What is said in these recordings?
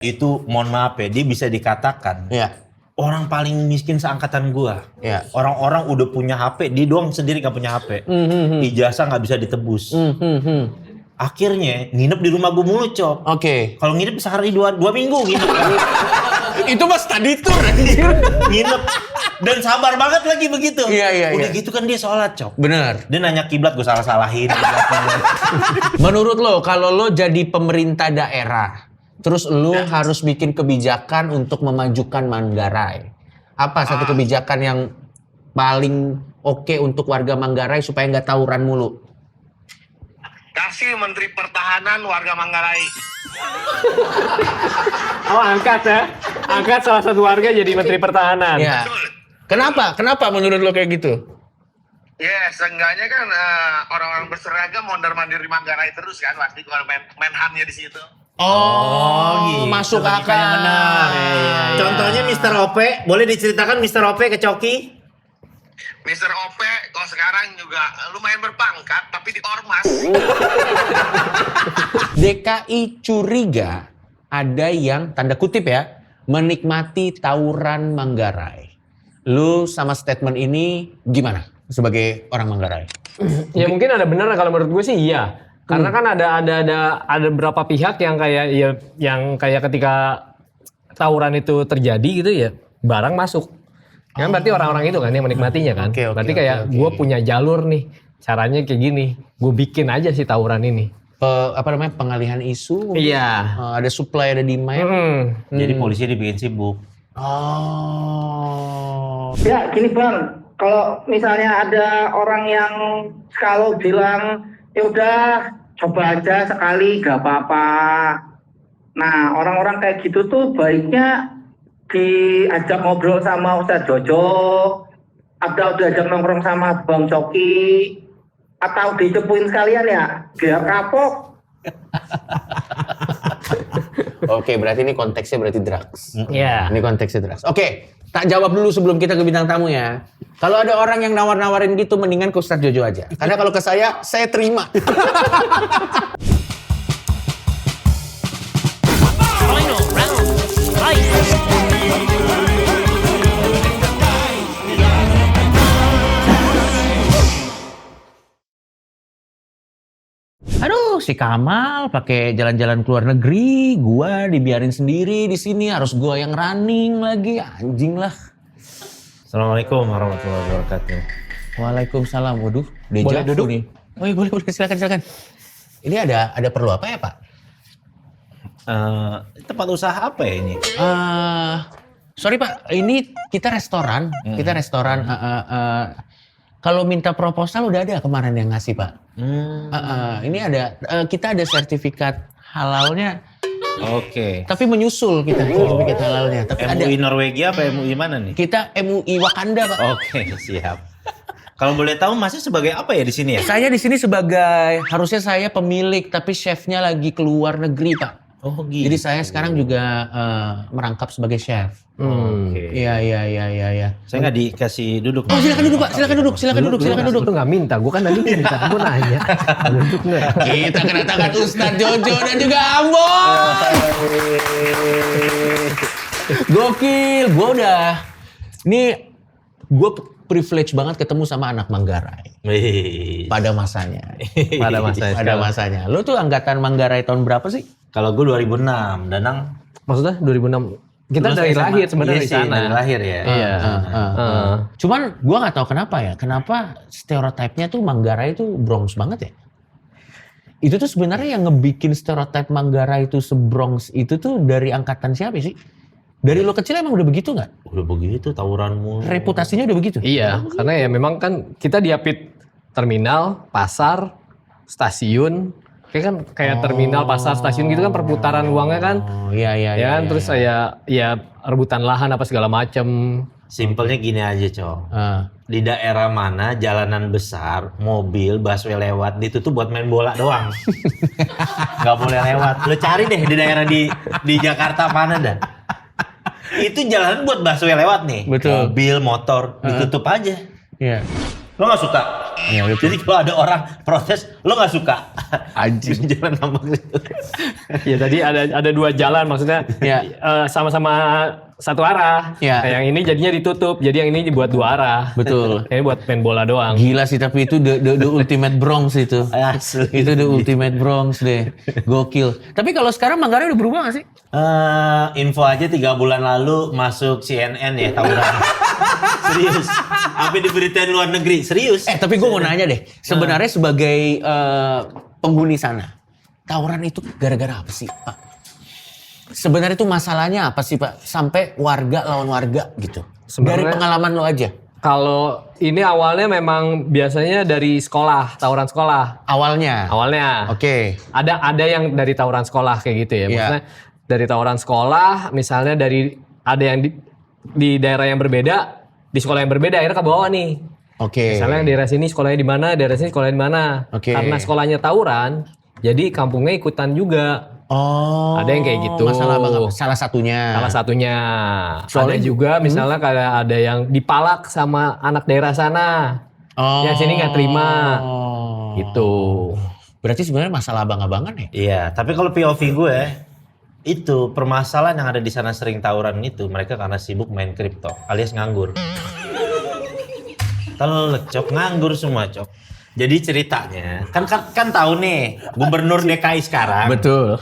Itu mohon maaf ya, dia bisa dikatakan orang paling miskin seangkatan gua. Orang-orang udah punya HP, dia doang sendiri gak punya HP. Ijazah gak bisa ditebus. Akhirnya nginep di rumah gua mulu, Cok. Kalau nginep sehari 2 minggu nginep. Itu mah study tour. Nginep. Dan sabar banget lagi begitu. Udah gitu kan dia sholat, Cok. Bener. Dia nanya kiblat, gue salah-salahin. Menurut lo, kalau lo jadi pemerintah daerah, terus lo harus bikin kebijakan untuk memajukan Manggarai. Apa satu kebijakan yang paling oke untuk warga Manggarai supaya nggak tawuran mulu? Kasih Menteri Pertahanan warga Manggarai. Oh, angkat ya. Angkat salah satu warga jadi Menteri Pertahanan. Ya. Kenapa menurut lo kayak gitu? Ya, seenggaknya kan orang-orang berseragam mondar-mandir di Manggarai terus kan, pasti kalau Menhannya di situ. Oh, masuk akal. Yang benar. Contohnya Mr. OP, boleh diceritakan Mr. OP ke Coki? Mr. OP kalau sekarang juga lumayan berpangkat, tapi di ormas. DKI curiga ada yang tanda kutip ya menikmati tawuran Manggarai. Lu sama statement ini gimana sebagai orang Manggarai? Ya mungkin ada benar kalau menurut gue sih iya. Karena kan ada beberapa pihak yang kayak ketika tawuran itu terjadi gitu ya, barang masuk. Kan berarti orang-orang itu kan yang menikmatinya kan. Berarti kayak gue punya jalur nih, caranya kayak gini. Gue bikin aja sih tawuran ini. Pengalihan isu? Iya. Ada supply, ada demand. Jadi polisi dibikin sibuk. Oh. Ya gini Bang, kalau misalnya ada orang yang kalau bilang ya udah coba aja sekali gak apa-apa. Nah orang-orang kayak gitu tuh baiknya diajak ngobrol sama Ustadz Jojo, atau diajak nongkrong sama Bang Coki, atau dicepuin sekalian ya biar kapok. Oke, berarti ini konteksnya berarti drugs. Iya. Ini konteksnya drugs. Oke, tak jawab dulu sebelum kita ke bintang tamu ya. Kalau ada orang yang nawar-nawarin gitu, mendingan ke Ustadz Jojo aja. Karena kalau ke saya terima. Final round, fight! Aduh, si Kamal pakai jalan-jalan keluar negeri, gua dibiarin sendiri di sini, harus gua yang running lagi, anjing lah. Assalamualaikum warahmatullahi wabarakatuh. Waalaikumsalam. Waduh, Boleh duduk? nih. Oh iya, boleh, silakan. Ini ada perlu apa ya, Pak? Tempat usaha apa ya ini? Sorry Pak, ini kita restoran. Kalau minta proposal udah ada kemarin yang ngasih Pak. Ini ada, kita ada sertifikat halalnya. Oke. Tapi menyusul kita sertifikat halalnya. Tapi MUI ada. Norwegia apa MUI mana nih? Kita MUI Wakanda Pak. Oke, siap. Kalau boleh tahu Masnya sebagai apa ya di sini ya? Saya di sini sebagai, harusnya saya pemilik, tapi chefnya lagi keluar negeri Pak. Oh gitu. Jadi saya sekarang juga merangkap sebagai chef. Oke. Iya. Saya nggak dikasih duduk. Oh silakan duduk Pak, silakan duduk. Lu nggak minta, gue kan tadi minta, gue nanya. Duduk nggak? Kita kedatangan Ustadz Jojo dan juga Ambon. Gokil, gue privilege banget ketemu sama anak Manggarai pada masanya. Pada masanya. Lu tuh angkatan Manggarai tahun berapa sih? Kalau gue 2006, Danang. Maksudnya 2006? Kita dari lahir sebenarnya di sana. Dari lahir ya. Iya. Cuman gue nggak tahu kenapa ya. Kenapa stereotipnya tuh Manggarai tuh Bronx banget ya? Itu tuh sebenarnya yang ngebikin stereotip Manggarai itu se-Bronx itu tuh dari angkatan siapa sih? Dari lo kecil emang udah begitu nggak? Udah begitu tawuranmu. Reputasinya udah begitu? Iya, karena ya memang kan kita diapit terminal, pasar, stasiun. Kayak terminal, pasar, stasiun gitu kan perputaran uangnya kan. Oh iya. Terus saya ya rebutan lahan apa segala macem. Simpelnya gini aja, Cok. Di daerah mana jalanan besar, mobil, busway lewat, itu tuh buat main bola doang. Gak boleh lewat. Lo cari deh di daerah di Jakarta mana dah. Itu jalanan buat busway lewat nih. Betul. Mobil, motor, ditutup aja. Iya. Lo gak suka? Iya, betul. Jadi kalau ada orang protes, lo nggak suka. Anjing. Jalan nambah situ. Ya tadi ada dua jalan maksudnya Iya. sama-sama satu arah. Iya. Nah, yang ini jadinya ditutup, jadi yang ini dibuat dua arah. Betul. Ini buat main bola doang. Gila sih, tapi itu the ultimate Bronx itu. Asli. Itu the ultimate Bronx deh. Gokil. Tapi kalau sekarang Manggarai udah berubah gak sih? Info aja 3 bulan lalu masuk CNN ya tawuran. Serius. Sampai diberitain luar negeri. Serius. Tapi gue mau nanya deh. Sebenarnya sebagai penghuni sana, tawuran itu gara-gara apa sih, Pak? Sebenarnya itu masalahnya apa sih, Pak? Sampai warga lawan warga gitu. Dari Sebenarnya- pengalaman lo aja. Kalau ini awalnya memang biasanya dari sekolah, tawuran sekolah. Awalnya. Awalnya. Oke. Ada yang dari tawuran sekolah kayak gitu ya. Iya. Maksudnya dari tawuran sekolah, misalnya ada yang di daerah yang berbeda, di sekolah yang berbeda akhirnya ke bawah nih. Oke. Misalnya yang daerah sini sekolahnya di mana, daerah sini sekolahnya di mana. Oke. Karena sekolahnya tawuran, jadi kampungnya ikutan juga. Oh. Ada yang kayak gitu. Masalah banget. Salah satunya. Salah satunya. Soalnya- Ada juga misalnya kayak ada yang dipalak sama anak daerah sana. Oh. Yang sini nggak terima. Gitu. Berarti sebenarnya masalah abang-abangan ya? Iya, tapi kalau POV gue itu permasalahan yang ada di sana sering tawuran itu mereka karena sibuk main kripto alias nganggur. Telek cok, nganggur semua cok. Jadi ceritanya kan tahu nih gubernur DKI sekarang. Betul.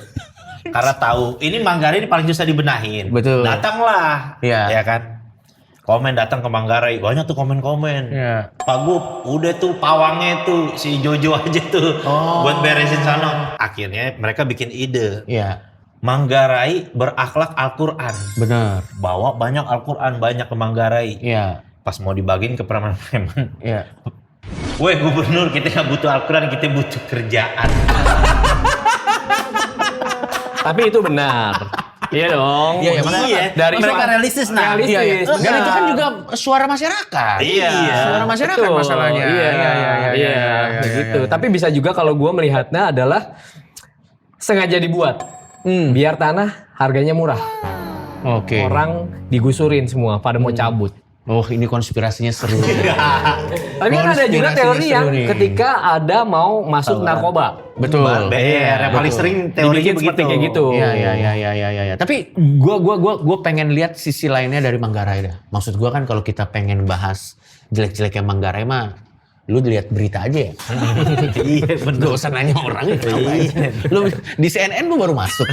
Karena tahu ini Manggarai ini paling susah dibenahin. Betul. Datanglah. Iya. Ya kan. Komen datang ke Manggarai, banyak tuh komen-komen. Iya. Pak Gub, udah tuh pawangnya tuh si Jojo aja tuh buat beresin sana. Akhirnya mereka bikin ide. Iya. Manggarai berakhlak Al-Quran. Benar. Bawa banyak Al-Quran, banyak ke Manggarai. Iya. Pas mau dibagiin ke preman-preman. Iya. Weh gubernur, kita nggak butuh Al-Quran, kita butuh kerjaan. Tapi itu benar. Iya dong. Iya, iya, maksudnya dari mereka realistis nah. realistis. Iya, iya. Dan benar. itu kan juga suara masyarakat. Iya. Suara masyarakat Betul. masalahnya. Iya, iya, begitu. Tapi bisa juga kalau gue melihatnya adalah sengaja dibuat. Biar tanah harganya murah. Oke. Orang digusurin semua pada mau cabut. Oh, ini konspirasinya seru. Tapi kan ada juga Konspirasinya teori seru yang nih. ketika ada mau masuk narkoba. Betul. BR yang paling Betul. sering teorinya Dibikin begitu. seperti kayak gitu. Iya. Tapi gua pengen lihat sisi lainnya dari Manggarai dah. Maksud gua kan kalau kita pengen bahas jelek-jeleknya Manggarai mah lu lihat berita aja ya. Iya bener. Gak usah nanya orang itu. Lu di CNN lu baru masuk.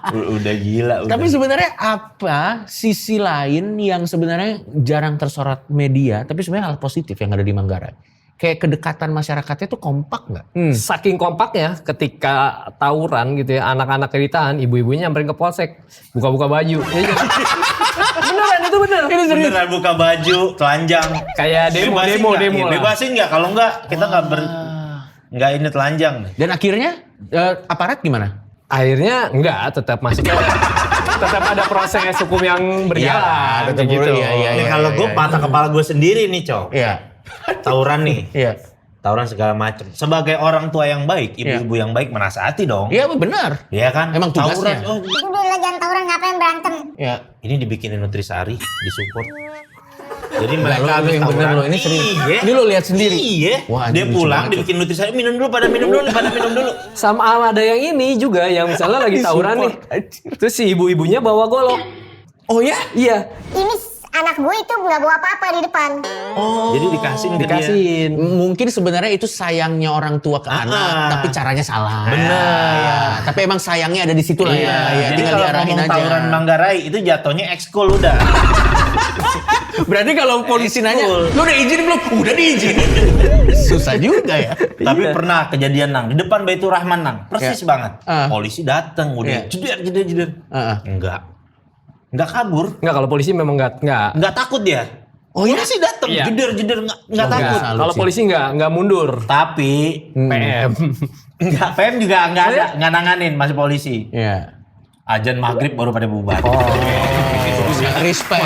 Udah gila. Udah. Tapi sebenarnya apa sisi lain yang sebenarnya jarang tersorot media, tapi sebenarnya hal positif yang ada di Manggarai? Kayak kedekatan masyarakatnya tuh kompak nggak? Saking kompaknya ketika tawuran gitu ya, anak-anak ditahan, ibu-ibunya nyamperin ke polsek, buka-buka baju. Beneran itu bener. Beneran buka baju, telanjang. Kayak demo Iya, lah. bebasin nggak? Kalau nggak kita nggak ini telanjang. Dan akhirnya aparat gimana? Akhirnya enggak, tetap masuk. Tetap ada proses hukum yang berjalan. tetap kayak gitu. iya. Kalau gue mata kepala gue sendiri nih cok. Iya. Tawuran nih. Iya. Tawuran segala macam. Sebagai orang tua yang baik, ibu-ibu yang baik menasihati dong. Iya benar. Iya kan? Emang tugasnya. Tawuran, Udah lah jangan tawuran, ngapain berantem? Iya. ini dibikinin Nutrisari, disupport. Jadi Enggak, mereka lo habis yang bener tawuran. lo, ini serius. Iya. Ini lo lihat sendiri. Iya. Wah, Dia ini lucu pulang banget, dibikin Nutrisari, minum dulu, pada minum dulu. Sama ada yang ini juga yang misalnya lagi tawuran nih. Terus si ibu-ibunya bawa golok. Oh ya? Iya, Ini anak gue itu nggak bawa apa-apa di depan. Jadi dikasihin ke dia. dikasihin. Mungkin sebenarnya itu sayangnya orang tua ke anak, tapi caranya salah. Benar. Tapi emang sayangnya ada di situ lah ya. Ya, Jadi tinggal kalau diarahin ngomong aja. tawuran Manggarai itu jatuhnya ekskul udah. Berarti kalau polisi nanya, lu udah izin belum? Udah diizinin. Susah juga ya. Tapi pernah kejadian nang di depan Baitur Rahman nang, persis banget. Ah. Polisi datang, udah jeder. Enggak kabur, Enggak, kalau polisi memang enggak. enggak takut dia. Oh iya? Polisi datang, Iya. jeder enggak takut. Salut Kalau sih. polisi enggak mundur. Tapi PM. enggak PM juga enggak ada, enggak nanganin masih polisi. Iya. Azan maghrib baru pada bubar. Respect.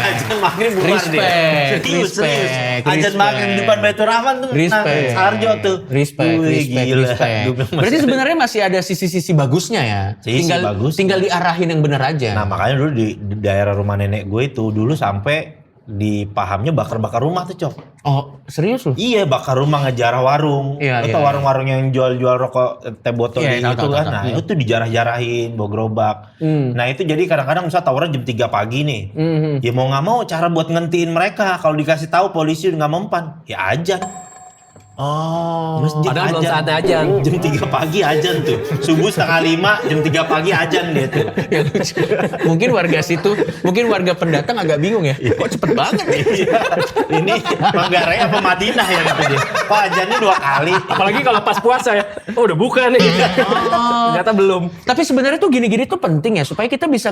Azan maghrib bubar Respect, dia. Serius. respect, Azan respect. maghrib di depan Baitur Rahman tuh. Respect. Sarjo tuh. Respect, Wih, respect, gila. respect. Gua bilang Berarti masih- sebenarnya masih ada sisi-sisi bagusnya ya. Sisi bagusnya. Tinggal diarahin yang benar aja. Nah makanya dulu di daerah rumah nenek gue itu dulu sampai dipahamnya bakar-bakar rumah tuh, Cok. Oh, serius lu? Iya, bakar rumah ngejarah warung. Iya, Lo iya, tau warung-warung yang jual-jual rokok teh botol Iya, gitu tahu, kan. tahu, Nah, tahu. itu dijarah-jarahin, bawa gerobak. Nah, itu jadi kadang-kadang misalnya tawuran jam 3 pagi nih. Ya mau nggak mau cara buat ngentiin mereka kalau dikasih tahu polisi udah nggak mempan, ya ajan. Oh. Masjid Padahal belum saatnya ajan. Jam 3 pagi ajan tuh. Subuh 4:30, jam 3 pagi ajan dia tuh. Ya, lucu. Mungkin warga situ, mungkin warga pendatang agak bingung ya. Kok cepet banget ya? Iya. Ini Manggarai apa Madinah ya kata dia. Kok ajannya 2 kali. Apalagi kalau pas puasa ya. Oh, udah buka nih. Ternyata belum. Tapi sebenarnya tuh gini-gini tuh penting ya supaya kita bisa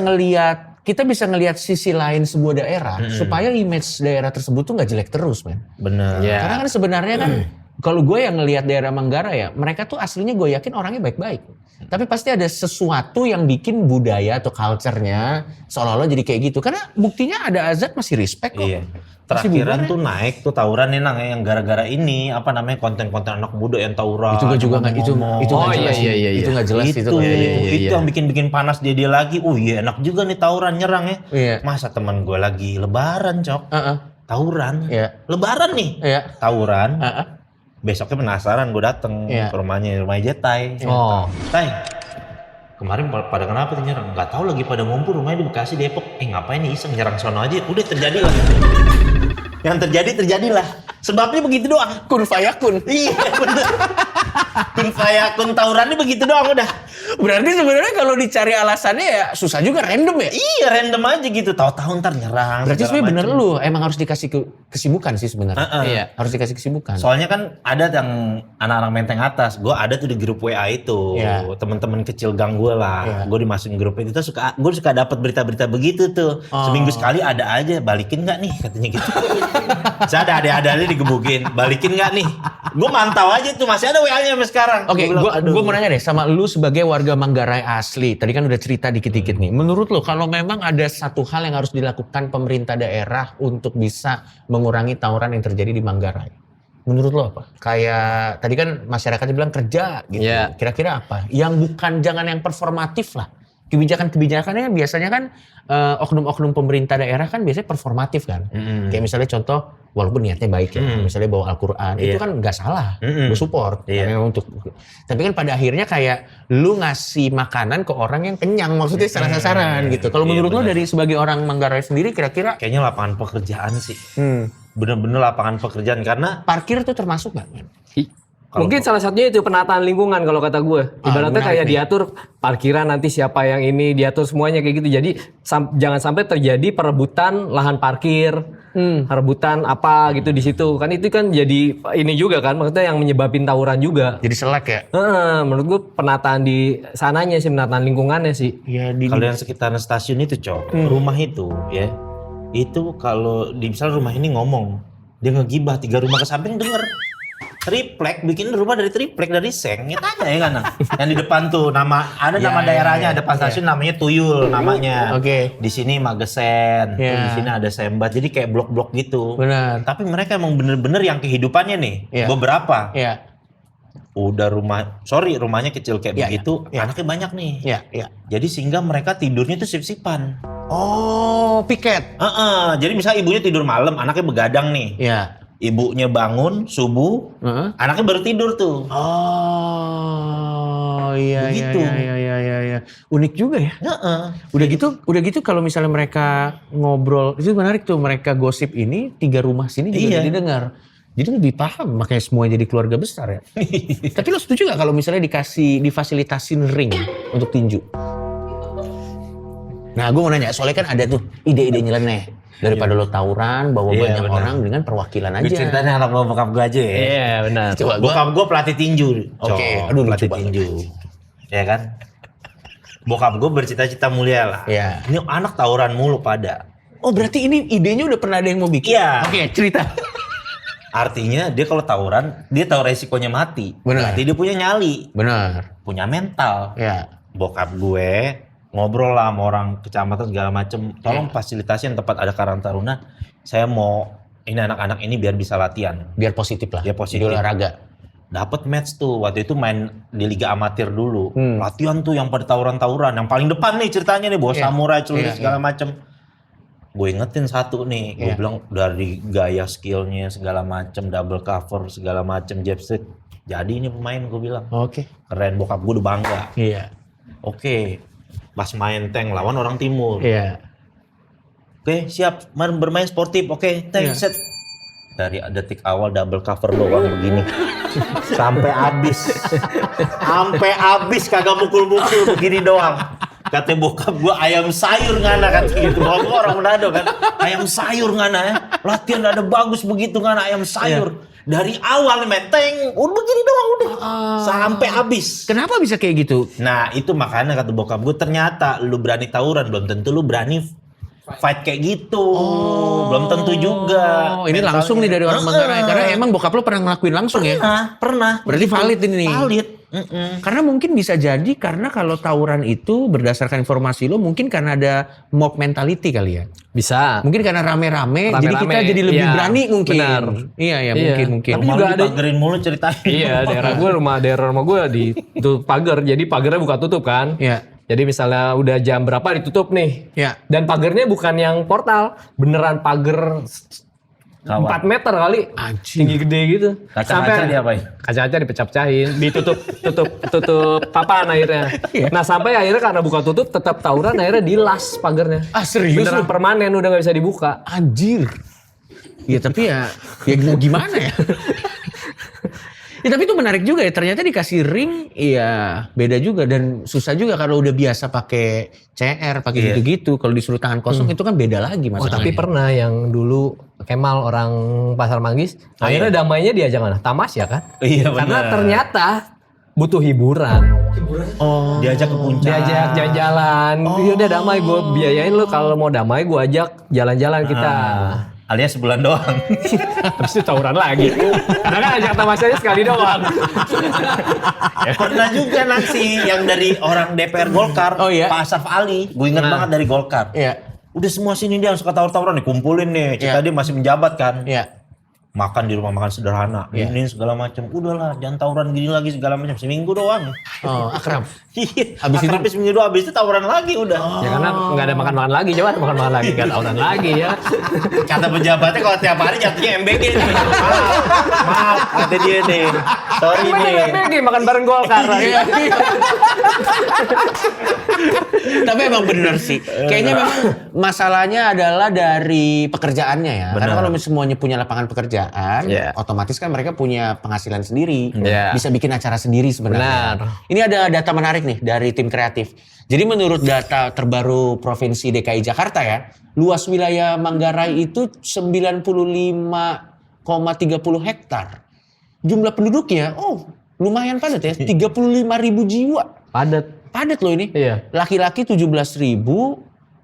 ngelihat sisi lain sebuah daerah supaya image daerah tersebut tuh nggak jelek terus, men. Bener. Iya. Karena kan sebenarnya kan kalau gue yang ngelihat daerah Manggarai ya, mereka tuh aslinya gue yakin orangnya baik-baik. Tapi pasti ada sesuatu yang bikin budaya atau culture-nya seolah-olah jadi kayak gitu. Karena buktinya ada azan masih respect kok. Iya. Masih Terakhiran bubar, tuh naik tuh tawuran nih Nang yang gara-gara ini apa namanya konten-konten anak muda yang tawuran. Itu gue juga nggak itu Oh, nggak jelas. iya, iya, iya. Itu nggak jelas itu, itu. itu yang bikin panas dia lagi. Iya enak juga nih tawuran nyerang ya. Iya. Masa teman gue lagi lebaran, Cok. Tawuran. Iya. Lebaran nih. Iya. Tawuran. Besoknya penasaran gue dateng Iya. ke rumahnya Jetai. Oh. Tai. Kemarin pada kenapa tuh nyerang? Gak tahu lagi pada ngumpul rumahnya di Bekasi Depok. Ngapain nih iseng nyerang sono aja. Udah terjadi lah. Yang terjadilah. Sebabnya begitu doang. Kun fayakun. Iya bener. Kun fayakun tawurannya begitu doang udah. Berarti sebenarnya kalau dicari alasannya ya susah juga, random ya. Iya random aja gitu. Tahu-tahu ntar nyerang. Berarti segala sebenarnya bener macem. lu emang harus dikasih kesibukan sih sebenarnya. Iya. Harus dikasih kesibukan. Soalnya kan ada yang anak-anak Menteng atas. Gue ada tuh di grup WA itu. Iya. Teman-teman kecil gang gue lah. Iya. Gue dimasukin grup itu. Gue suka dapat berita-berita begitu tuh. Seminggu sekali ada aja. Balikin nggak nih katanya gitu. Saya ada adik-adiknya digebukin. Balikin nggak nih? Gue mantau aja tuh. Masih ada WA-nya sampai sekarang. Oke, Gua bilang, gue mau nanya deh sama lu sebagai warga Manggarai asli. Tadi kan udah cerita dikit-dikit nih. Menurut lu kalau memang ada satu hal yang harus dilakukan pemerintah daerah untuk bisa mengurangi tawuran yang terjadi di Manggarai, menurut lu apa? Kayak tadi kan masyarakat bilang kerja gitu. Iya. Kira-kira apa? Yang bukan jangan yang performatif lah. Kebijakan-kebijakannya biasanya kan oknum-oknum pemerintah daerah kan biasanya performatif kan. Kayak misalnya contoh, walaupun niatnya baik ya, misalnya bawa Al-Quran, itu kan nggak salah, gue support. Karena untuk, tapi kan pada akhirnya kayak lu ngasih makanan ke orang yang kenyang, maksudnya secara sasaran gitu. Kalau menurut lu dari sebagai orang Manggarai sendiri kira-kira kayaknya lapangan pekerjaan sih. Bener-bener lapangan pekerjaan karena parkir tuh termasuk nggak? Mungkin salah satunya itu penataan lingkungan kalau kata gue. Ibaratnya menarik kayak nih. diatur parkiran nanti siapa yang ini, diatur semuanya kayak gitu. Jadi jangan sampai terjadi perebutan lahan parkir, rebutan apa gitu di situ. Kan itu kan jadi ini juga kan, maksudnya yang menyebabin tawuran juga. Jadi selek ya? Menurut gue penataan di sananya sih, penataan lingkungannya sih. Ya di kalau yang sekitaran stasiun itu Cok, rumah itu ya. Itu kalau di misalnya rumah ini ngomong, dia ngegibah 3 rumah ke samping denger. Triplek, bikin rumah dari triplek dari seng. Ya tanya ya kan. Yang di depan tuh nama nama daerahnya, ada stasiun namanya Tuyul namanya. Oke. Di sini Magesen, Ya. di sini ada Sembat. Jadi kayak blok-blok gitu. Benar. Tapi mereka emang bener-bener yang kehidupannya nih, Ya. beberapa. Ya, Udah rumahnya kecil kayak Ya, begitu, ya. anaknya banyak nih. ya. Jadi sehingga mereka tidurnya tuh sip-sipan. Oh, piket. Jadi misalnya ibunya tidur malam, anaknya begadang nih. Ya. Ibunya bangun subuh, anaknya baru tidur tuh. Oh, iya, Begitu. iya. Unik juga ya. Heeh. Udah gitu kalau misalnya mereka ngobrol, itu menarik tuh, mereka gosip ini 3 rumah sini juga Iya. jadi dengar. Jadi lebih paham, makanya semua jadi keluarga besar ya. Tapi lo setuju gak kalau misalnya difasilitasin ring untuk tinju? Nah, gue mau nanya, soalnya kan ada tuh ide-ide nyeleneh. Daripada lo tawuran, bawa Iya, banyak bener. orang dengan perwakilan Gue aja. ceritanya anak bokap gue aja ya. Iya benar. Coba Bokap gue pelatih tinju. Oke, Cok. aduh, lucu pelatih banget. tinju. Ya kan? Bokap gue bercita-cita mulia lah. Iya. Ini anak tawuran mulu pada. Oh, berarti ini idenya udah pernah ada yang mau bikin? Iya. Oke, cerita. Artinya dia kalau tawuran, dia tahu resikonya mati. Benar. Berarti dia punya nyali, Benar. punya mental. Ya. Bokap gue ngobrol lah sama orang kecamatan segala macem. Tolong fasilitasi yang tempat ada Karang Taruna. Saya mau ini anak-anak ini biar bisa latihan. Biar positif lah. Biar positif. Di olahraga. Dapat match tuh. Waktu itu main di Liga Amatir dulu. Latihan tuh yang pada tawuran-tawuran. Yang paling depan nih ceritanya nih. Bawa Iya. samurai, celurit Iya, segala macem. Gue ingetin satu nih, gue bilang dari gaya skillnya segala macem, double cover segala macem, jab step, jadi ini pemain gue bilang. Oke. Keren, bokap gue udah bangga. Iya. Oke, pas main tank lawan orang timur. Iya. Oke, siap bermain sportif. Oke, tank set. Dari detik awal double cover doang begini. Sampai habis kagak mukul-mukul begini doang. Kata bokap gua ayam sayur ngana kan gitu. Bokap gua orang Manado kan. Ayam sayur ngana ya. Latihan ada bagus begitu ngana ayam sayur. Dari awal menteng udah begini doang udah. Sampai habis. Kenapa bisa kayak gitu? Nah, itu makanya kata bokap gua, ternyata lu berani tawuran belum tentu lu berani fight kayak gitu. Belum tentu juga. Oh, ini langsung nih dari orang Manggarai. Karena emang bokap lo pernah ngelakuin langsung ya? Pernah. Berarti valid ini nih. Valid. Karena mungkin bisa jadi karena kalau tawuran itu berdasarkan informasi lo mungkin karena ada mob mentality kali ya. Bisa. Mungkin karena rame-rame jadi kita jadi lebih berani mungkin. Benar. Iya, mungkin. Tapi juga ada pagerin mulu ceritain. Iya, daerah rumah gue di itu pagar. Jadi pagarnya buka tutup kan. Iya. Jadi misalnya udah jam berapa ditutup nih. Iya. Dan pagarnya bukan yang portal, beneran pagar 4 meter kali. Anjing. Tinggi gede gitu. Kaca-kaca diapain? Kaca-kaca dipecah-pecahin, tutup papan akhirnya. Nah, sampai akhirnya karena buka tutup tetap tawuran, akhirnya dilas pagarnya. Ah, serius Beneran lu? permanen udah gak bisa dibuka. Anjir. Ya tapi ya mau gimana ya? Ya tapi itu menarik juga ya, ternyata dikasih ring ya beda juga dan susah juga kalau udah biasa pakai CR, pakai gitu-gitu. Kalau disuruh tangan kosong itu kan beda lagi masalahnya. Oh, tapi pernah yang dulu Kemal orang Pasar Manggis, akhirnya damainya diajak mana? Tamas ya kan? Iya benar. Karena ternyata butuh hiburan. Oh, Diajak ke puncak. Diajak jalan-jalan. Ya udah damai, gue biayain lu, kalau mau damai gue ajak jalan-jalan kita. Alias sebulan doang. Terus itu tawuran lagi. Karena kan ajak tamasnya sekali doang. Pernah juga Naksi yang dari orang DPR Golkar, Oh, iya? Pak Asaf Ali. Gue ingat banget dari Golkar. Iya. Udah semua sini dia suka tawur-tawuran dikumpulin nih. Kita dia masih menjabat kan. Iya. Makan di rumah makan sederhana, ini segala macam. Udahlah, jangan tawuran gini lagi segala macam. Seminggu doang. Oh, akrab. Iya. Habis itu seminggu doang, habis itu tawuran lagi udah. Ya karena nggak ada makan-makan lagi, coba ada makan-makan lagi, nggak tawuran lagi ya. Kata pejabatnya kalau tiap hari jatuhnya MBG nih. Maaf, kata dia nih. Sorry nih. MBG makan bareng Golkar. Tapi emang bener sih. Kayaknya memang masalahnya adalah dari pekerjaannya ya. Karena kalau semuanya punya lapangan pekerjaan, otomatis kan mereka punya penghasilan sendiri. Bisa bikin acara sendiri sebenarnya. Ini ada data menarik nih dari tim kreatif. Jadi menurut data terbaru Provinsi DKI Jakarta ya, luas wilayah Manggarai itu 95,30 hektar. Jumlah penduduknya, lumayan padat ya, 35.000 jiwa. Padat loh ini. Iya. Laki-laki 17.000,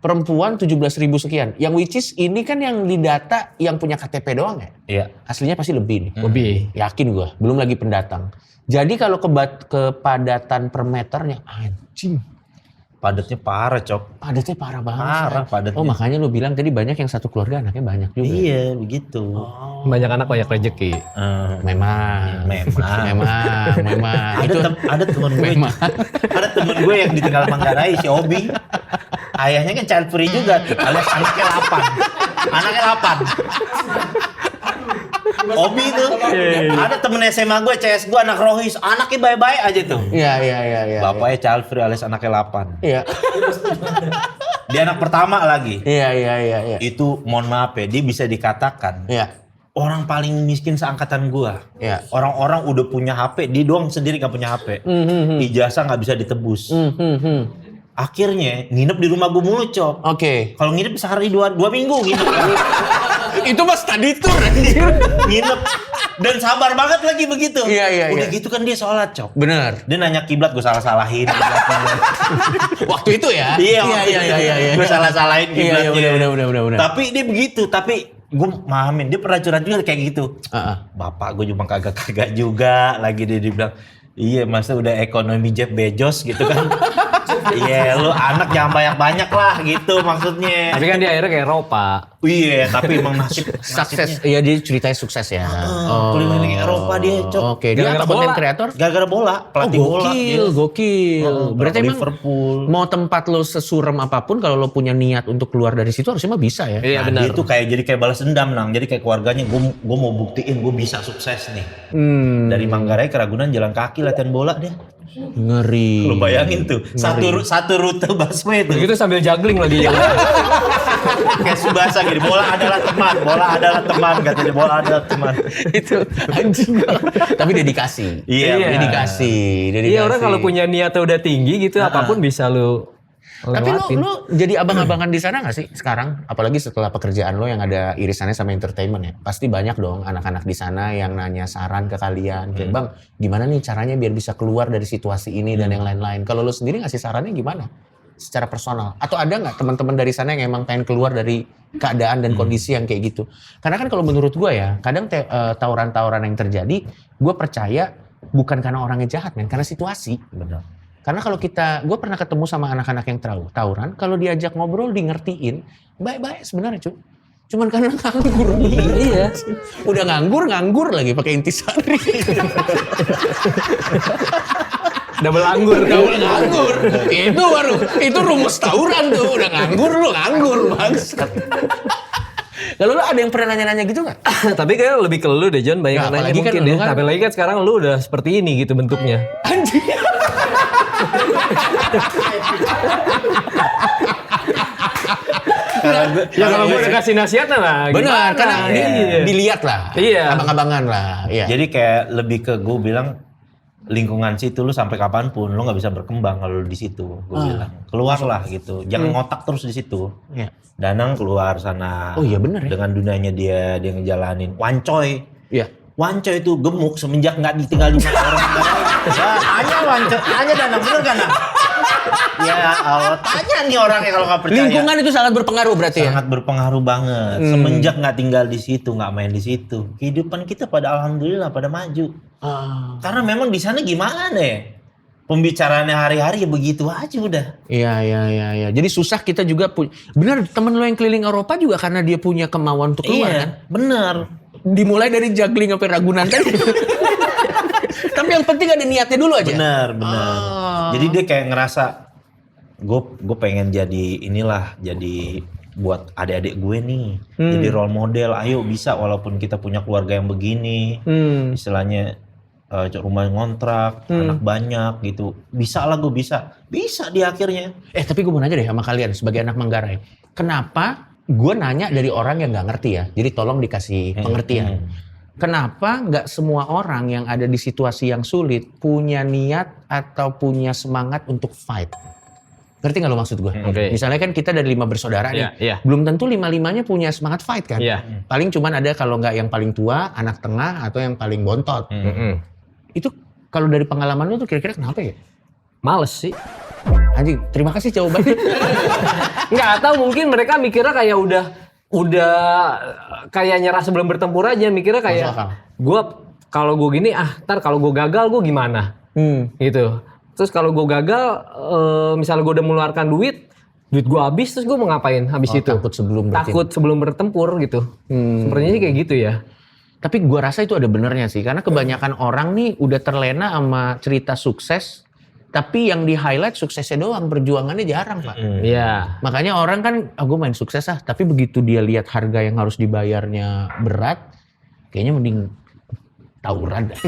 perempuan 17.000 sekian. Yang which is ini kan yang didata yang punya KTP doang ya? Iya. Aslinya pasti lebih nih. Lebih. Yakin gua, belum lagi pendatang. Jadi kalau kepadatan per meternya, anjing. Padatnya parah, Cok. Padatnya parah banget. Parah padatnya. Oh makanya lu bilang tadi banyak yang satu keluarga anaknya banyak juga. Iya, begitu. Banyak anak banyak rezeki. Memang. Ada teman gue. Ada teman gue yang ditinggal Manggarai, si Obi. Ayahnya kan child free juga, alias anaknya 8. Anaknya 8. Obi tuh. Ada temen SMA gue, CS gue, anak Rohis. Anaknya baik-baik aja tuh. Iya. Bapaknya child free alias anaknya 8. Iya. Dia anak pertama lagi. Iya. Itu mohon maaf ya, dia bisa dikatakan orang paling miskin seangkatan gua. Iya. Orang-orang udah punya HP, dia doang sendiri gak punya HP. Ijazah gak bisa ditebus. Akhirnya nginep di rumah gua mulu, Cok. Oke. Kalau nginep sehari 2 minggu nginep. Itu mah study tour anjir. Nginep. Dan sabar banget lagi begitu. Iya. Udah gitu kan dia sholat, Cok. Bener. Dia nanya kiblat, gua salah-salahin. Waktu itu ya? Iya. Gua salah-salahin kiblatnya. Iya, bener. Tapi dia begitu, tapi gue mahamin, dia pernah curhat juga kayak gitu. Bapak gue cuma kagak juga, lagi dia bilang, iya masa udah ekonomi Jeff Bezos gitu kan. Iya, lu anak jangan banyak-banyak lah gitu maksudnya. Tapi kan dia akhirnya ke Eropa. Iya, tapi emang Sukses. Iya, dia ceritanya sukses ya. keliling Eropa dia, Cok. Oke, dia Gara-gara apa konten bola. kreator? Gara-gara bola, pelatih bola. Gokil. Berarti emang Liverpool. mau tempat lo sesuram apapun kalau lo punya niat untuk keluar dari situ harusnya mah bisa ya. Iya Nah, benar. dia tuh jadi kayak balas dendam, Nang. Jadi kayak keluarganya, gue mau buktiin gue bisa sukses nih. Dari Manggarai ke Ragunan jalan kaki latihan bola dia. Ngeri. Lu bayangin tuh, satu rute busway tuh. Begitu sambil juggling lagi ya. Kayak Subasa gini, bola adalah teman, katanya bola adalah teman. Itu anjing. Tapi dedikasi. Iya, Dedikasi. Iya, orang kalau punya niatnya udah tinggi gitu, apapun bisa lu Tapi lewatin. lu jadi abang-abangan di sana nggak sih sekarang? Apalagi setelah pekerjaan lo yang ada irisannya sama entertainment ya. Pasti banyak dong anak-anak di sana yang nanya saran ke kalian. Kayak Bang, gimana nih caranya biar bisa keluar dari situasi ini dan yang lain-lain. Kalau lo sendiri ngasih sarannya gimana? Secara personal. Atau ada nggak teman-teman dari sana yang emang pengen keluar dari keadaan dan kondisi yang kayak gitu? Karena kan kalau menurut gue ya, kadang tawuran-tawuran yang terjadi, gue percaya bukan karena orangnya jahat, men. Karena situasi. Benar. Karena kalau gue pernah ketemu sama anak-anak yang tawuran, kalau diajak ngobrol, di ngertiin, baik-baik sebenarnya cuy. Cuman karena nganggur. Iya. Udah nganggur lagi pakai intisari. Double anggur. Itu rumus tawuran tuh. Udah nganggur bangsat. Kalau lu ada yang pernah nanya-nanya gitu nggak? Tapi kayak lebih ke lu deh John, banyak Ya, yang nanya apalagi kan mungkin lu ya. kan- Apalagi kan sekarang lu udah seperti ini gitu bentuknya. Anjing. Ya kalau gue udah kasih nasihat lah. Benar, gimana? karena Iya. dilihat lah. Iya. Abang-abangan lah. Iya. Jadi kayak lebih ke gue bilang lingkungan situ lu sampai kapanpun lu nggak bisa berkembang kalau lu di situ. Gue bilang keluarlah gitu, jangan ngotak terus di situ. Iya. Danang keluar sana. Oh iya bener ya. Dengan dunianya dia ngejalanin. Wancoy. Iya. Wancoy itu gemuk semenjak nggak ditinggal di orang. Ya, tanya Wancoy, tanya Danang bener kan? Nang? Ya Allah, tanya nih orangnya kalau nggak percaya. Lingkungan itu sangat berpengaruh berarti ya. Sangat berpengaruh banget. Semenjak nggak tinggal di situ, nggak main di situ, kehidupan kita pada alhamdulillah pada maju. Karena memang di sana gimana ya? Pembicaraannya hari-hari ya begitu aja udah. Iya. Jadi susah kita juga benar temen lo yang keliling Eropa juga karena dia punya kemauan untuk keluar kan. Bener. Dimulai dari juggling sampai Ragunan tadi. Tapi yang penting ada niatnya dulu aja. Bener. Jadi dia kayak ngerasa gue pengen jadi buat adik-adik gue nih. Jadi role model, ayo bisa walaupun kita punya keluarga yang begini. Istilahnya rumah ngontrak, anak banyak gitu. Bisa lah gue bisa di akhirnya. Tapi gue mau nanya deh sama kalian sebagai anak Manggarai. Kenapa gue nanya dari orang yang nggak ngerti ya? Jadi tolong dikasih pengertian. Kenapa nggak semua orang yang ada di situasi yang sulit punya niat atau punya semangat untuk fight? Ngerti nggak lo maksud gue? Oke. Misalnya kan kita dari 5 bersaudara nih. Iya. Belum tentu 5-5-nya punya semangat fight kan? Iya. Paling cuman ada kalau nggak yang paling tua, anak tengah, atau yang paling bontot. Itu kalau dari pengalaman lu tuh kira-kira kenapa ya? Males sih. Anjing, terima kasih jawabannya. Nggak tahu, mungkin mereka mikirnya kayak udah kayak nyerah sebelum bertempur aja, mikirnya kayak Masuk akal. gue kalau gue gini ntar kalau gue gagal gue gimana gitu. Terus kalau gue gagal misalnya gue udah mengeluarkan duit gue habis, terus gue mau ngapain habis itu? Takut sebelum berarti. Takut sebelum bertempur gitu. Sepertinya sih kayak gitu ya. Tapi gua rasa itu ada benernya sih, karena kebanyakan orang nih udah terlena sama cerita sukses, tapi yang di highlight suksesnya doang, perjuangannya jarang Pak. Iya. Makanya orang kan, gue main sukses tapi begitu dia lihat harga yang harus dibayarnya berat, kayaknya mending tawuran dah.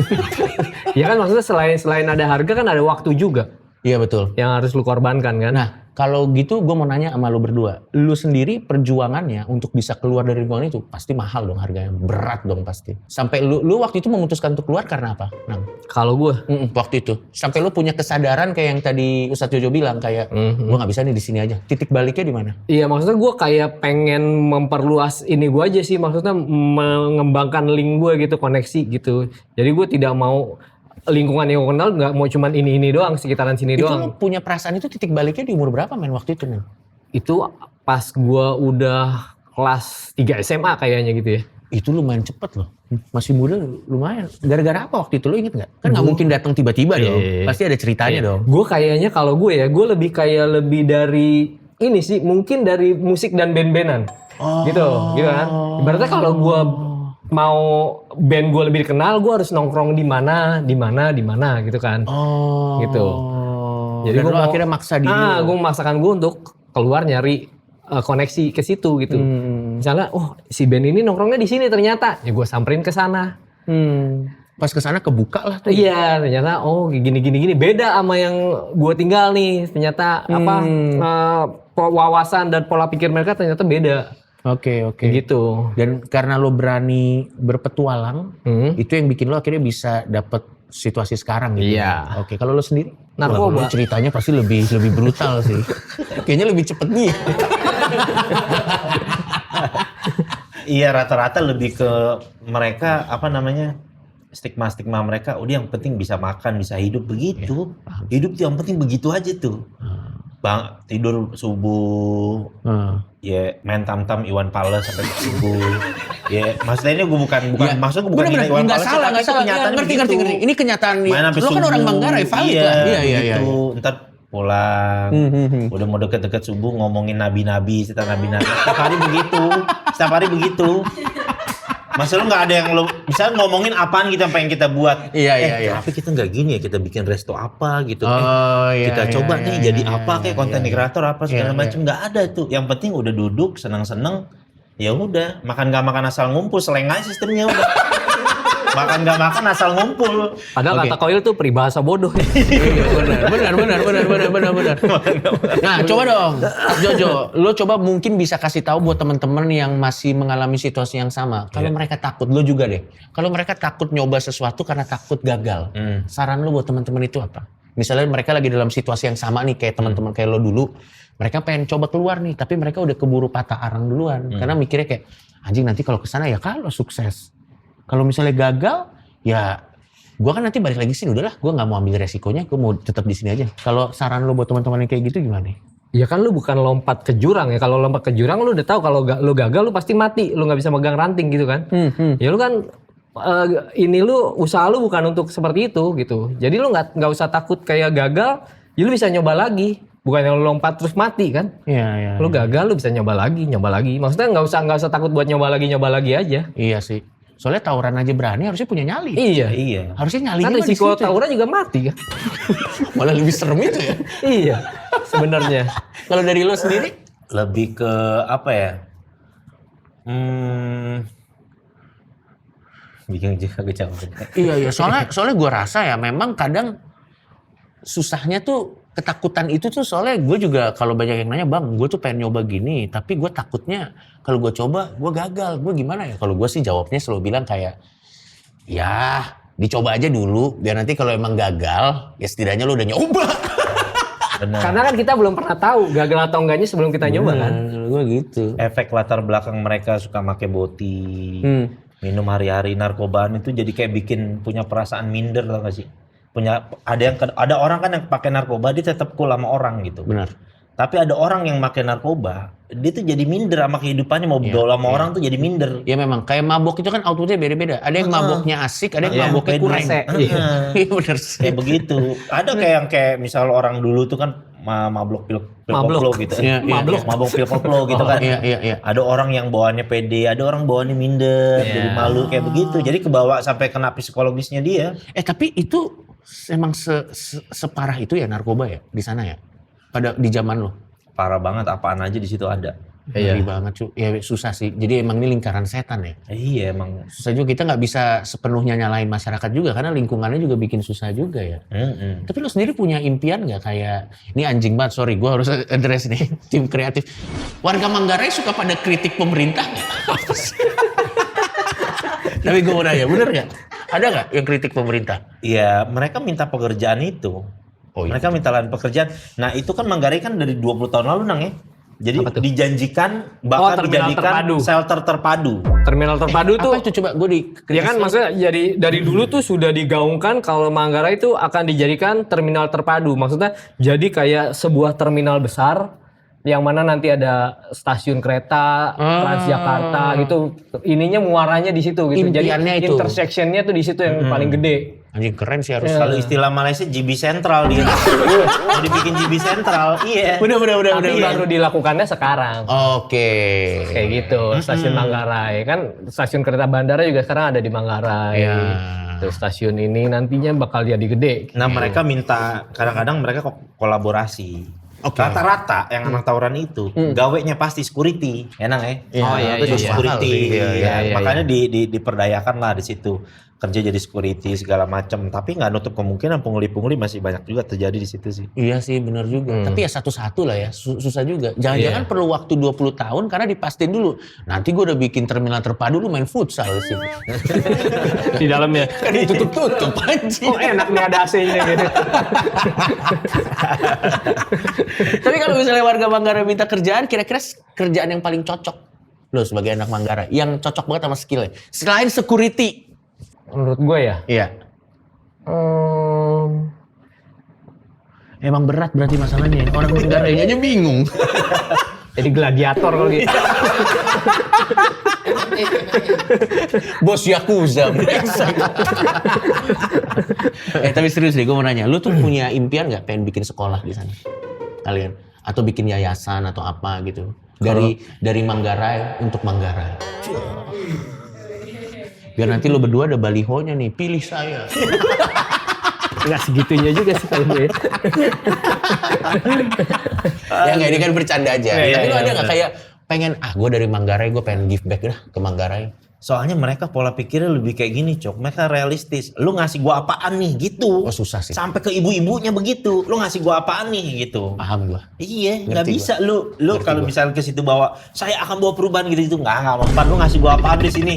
Ya kan maksudnya selain ada harga kan ada waktu juga Iya betul. yang harus lu korbankan kan. Nah, kalau gitu gue mau nanya sama lu berdua. Lu sendiri perjuangannya untuk bisa keluar dari lingkungan itu pasti mahal dong harganya. Berat dong pasti. Sampai lu waktu itu memutuskan untuk keluar karena apa? Nang? Kalau gue Waktu itu. Sampai lu punya kesadaran kayak yang tadi Ustadz Jojo bilang. Kayak gue gak bisa nih di sini aja. Titik baliknya di mana? iya, maksudnya gue kayak pengen memperluas ini gue aja sih, maksudnya mengembangkan link gue gitu, koneksi gitu. Jadi gue tidak mau lingkungan yang gue kenal nggak mau cuman ini doang, sekitaran sini Itu doang. lu punya perasaan itu titik baliknya di umur berapa men waktu itu men? Itu pas gue udah kelas 3 SMA kayaknya gitu ya. Itu lumayan cepet loh. Masih muda lumayan. Gara-gara apa waktu itu lo inget gak? Kan gak mungkin datang tiba-tiba dong. Pasti ada ceritanya dong. Gue kayaknya kalau gue lebih kayak lebih dari ini sih, mungkin dari musik dan band-bandan. Gitu kan. Ibaratnya kalau gue mau band gue lebih dikenal, gue harus nongkrong di mana gitu kan. Gitu. Jadi gue akhirnya maksa diri. Gue memaksakan gue untuk keluar nyari koneksi ke situ gitu. Misalnya, si band ini nongkrongnya di sini ternyata, ya gue samperin ke sana. Pas ke sana kebuka lah tuh. Iya, ternyata gini beda sama yang gue tinggal nih. Ternyata wawasan dan pola pikir mereka ternyata beda. Oke. Gitu. Dan karena lo berani berpetualang, itu yang bikin lo akhirnya bisa dapet situasi sekarang gitu. Iya. Oke, kalau lo sendiri? Narkoba. Wah, ceritanya pasti lebih brutal sih. Kayaknya lebih cepet nih. Iya, rata-rata lebih ke mereka stigma mereka udah yang penting bisa makan, bisa hidup begitu. Hidup tuh yang penting begitu aja tuh. Bang, tidur subuh. Ya main tam-tam Iwan Fals sampai subuh. Ya, maksudnya ini gue bukan maksud gue bukan bener, Iwan nggak Fals. salah. Ngerti. Ini kenyataan. Lo kan orang Manggarai, valid lah. Iya. Ntar pulang, udah mau deket-deket subuh ngomongin nabi-nabi, cerita nabi-nabi. Setiap hari begitu. Masa lu nggak ada yang lo bisa ngomongin apaan kita pengen kita buat? Iya. Tapi kita nggak gini ya, kita bikin resto apa gitu. Kita coba nih jadi apa kayak konten kreator apa segala macam, nggak ada tuh. Yang penting udah duduk seneng-seneng, ya udah makan nggak makan asal ngumpul, seleng aja sistemnya udah. Makan nggak makan asal ngumpul. Padahal kata Koil tuh peribahasa bodoh. Benar. Nah, coba dong, Jojo, lo coba mungkin bisa kasih tahu buat teman-teman yang masih mengalami situasi yang sama. Kalau mereka takut, lo juga deh. Kalau mereka takut nyoba sesuatu karena takut gagal, saran lo buat teman-teman itu apa? Misalnya mereka lagi dalam situasi yang sama nih kayak teman-teman kayak lo dulu, mereka pengen coba keluar nih, tapi mereka udah keburu patah arang duluan, karena mikirnya kayak anjing nanti kalau kesana ya kalau sukses. Kalau misalnya gagal, ya gue kan nanti balik lagi sini. Udahlah, gue nggak mau ambil resikonya, gue mau tetap di sini aja. Kalau saran lo buat teman-teman yang kayak gitu gimana? Ya kan lu bukan lompat ke jurang ya. Kalau lompat ke jurang lu udah tahu kalau lu gagal lu pasti mati. Lu nggak bisa megang ranting gitu kan. Ya lu kan usaha lu bukan untuk seperti itu gitu. Jadi lu nggak usah takut kayak gagal. Ya lu bisa nyoba lagi. Bukan yang lu lompat terus mati kan. Iya. Lu gagal lu bisa nyoba lagi. Maksudnya nggak usah takut buat nyoba lagi aja. Iya sih. Soalnya tawuran aja berani harusnya punya nyali. Iya. Harusnya nyalinya kan risiko tawuran juga mati kan. Malah lebih serem itu ya. Iya. Sebenarnya. Kalau dari lo sendiri? Lebih ke apa ya? Bikin juga kecamatan. Iya. Soalnya gue rasa ya memang kadang susahnya tuh ketakutan itu tuh soalnya gue juga kalau banyak yang nanya bang gue tuh pengen nyoba gini tapi gue takutnya kalau gue coba gue gagal, gue gimana ya? Kalau gue sih jawabnya selalu bilang kayak ya dicoba aja dulu biar nanti kalau emang gagal ya setidaknya lo udah nyoba. Benar. Karena kan kita belum pernah tahu gagal atau enggaknya sebelum kita nyoba kan. Gue gitu. Efek latar belakang mereka suka make boti, minum hari-hari, narkobaan itu jadi kayak bikin punya perasaan minder tau gak sih? Ada orang kan yang pakai narkoba dia tetap cool sama orang gitu. Benar. Tapi ada orang yang pakai narkoba, dia tuh jadi minder sama kehidupannya, mau bergaul sama orang tuh jadi minder. Ya memang kayak mabok itu kan outputnya beda-beda. Ada yang maboknya asik, ada yang maboknya kurang. Iya benar sih. Kayak begitu. Ada kayak misal orang dulu tuh kan mabok pil koplo gitu. Mabok pil koplo gitu kan. Iya. Ada orang yang bawaannya pede, ada orang bawaannya minder, jadi malu kayak begitu. Jadi kebawa sampai kena psikologisnya dia. Tapi itu emang separah itu ya narkoba ya di sana ya? Pada di zaman lo? Parah banget, apaan aja di situ ada. Ngeri banget cuy. Ya susah sih. Jadi emang ini lingkaran setan ya? Iya emang. Susah juga, kita nggak bisa sepenuhnya nyalain masyarakat juga karena lingkungannya juga bikin susah juga ya. Tapi lo sendiri punya impian nggak kayak, ini anjing banget, sorry gue harus address nih, tim kreatif. Warga Manggarai suka pada kritik pemerintah nggak? Tapi gue mau nanya, bener nggak? Ada nggak yang kritik pemerintah? Iya, mereka minta pekerjaan itu. Mereka minta lahan pekerjaan. Nah itu kan Manggarai kan dari 20 tahun lalu Nang ya. Jadi dijanjikan bakal dijadikan shelter terpadu. Terminal terpadu tuh. Apa itu coba gue di? Ya kan maksudnya jadi dari dulu tuh sudah digaungkan kalau Manggarai itu akan dijadikan terminal terpadu. Maksudnya jadi kayak sebuah terminal besar yang mana nanti ada stasiun kereta Transjakarta gitu, ininya muaranya di situ gitu. Impiannya jadi itu. intersectionnya tuh di situ yang paling gede. Anjing keren sih harus. Kalau istilah Malaysia GB Sentral dia. Mau dibikin GB Sentral, iya. Udah. Tapi baru dilakukannya sekarang. Oke. Kayak gitu, stasiun Manggarai kan, stasiun kereta bandara juga sekarang ada di Manggarai. Iya. Tuh stasiun ini nantinya bakal jadi gede. Nah mereka minta, kadang-kadang mereka kolaborasi. Oke. Rata-rata yang anak tawuran itu, gawenya pasti security, enak ya? Oh, iya, Itu iya, security, iya. ya. Iya, Makanya diperdayakan lah di situ. Kerja jadi security segala macam, tapi nggak nutup kemungkinan pungli-pungli masih banyak juga terjadi di situ sih. Iya sih benar juga. Tapi ya satu-satu lah ya, susah juga. Jangan-jangan perlu waktu 20 tahun karena dipastiin dulu. Nanti gue udah bikin terminal terpadu, lu main futsal sih. Di dalamnya. Kan ditutup-tutup anjing. Oh enak nih ada AC-nya gitu. Tapi kalau misalnya warga Manggarai minta kerjaan, kira-kira kerjaan yang paling cocok lo sebagai anak Manggarai, yang cocok banget sama skillnya, selain security. Menurut gue ya. Iya. Emang berat berarti masalahnya. Orang Manggarai aja bingung. Jadi gladiator kalau gitu. Bos Yakuza. Tapi serius deh, gue mau nanya, lu tuh punya impian nggak pengen bikin sekolah di sana? Kalian? Atau bikin yayasan atau apa gitu? Dari Manggarai untuk Manggarai. Biar nanti lu berdua ada balihonya nih, pilih saya. Nggak segitunya juga sih kalau gue. Ya nggak, ini kan bercanda aja. Iya, Tapi lu iya, ada nggak iya. kayak pengen, gue dari Manggarai, gue pengen give back dah ke Manggarai. Soalnya mereka pola pikirnya lebih kayak gini, Cok. Mereka realistis. Lu ngasih gua apaan nih gitu. Oh susah sih. Sampai ke ibu-ibunya begitu. Lu ngasih gua apaan nih gitu. Paham gua. Iya, nggak Ngerti bisa gua. lu Ngerti kalau gua. misalnya ke situ bawa saya akan bawa perubahan gitu nggak mempan. Lu ngasih gua apaan di sini?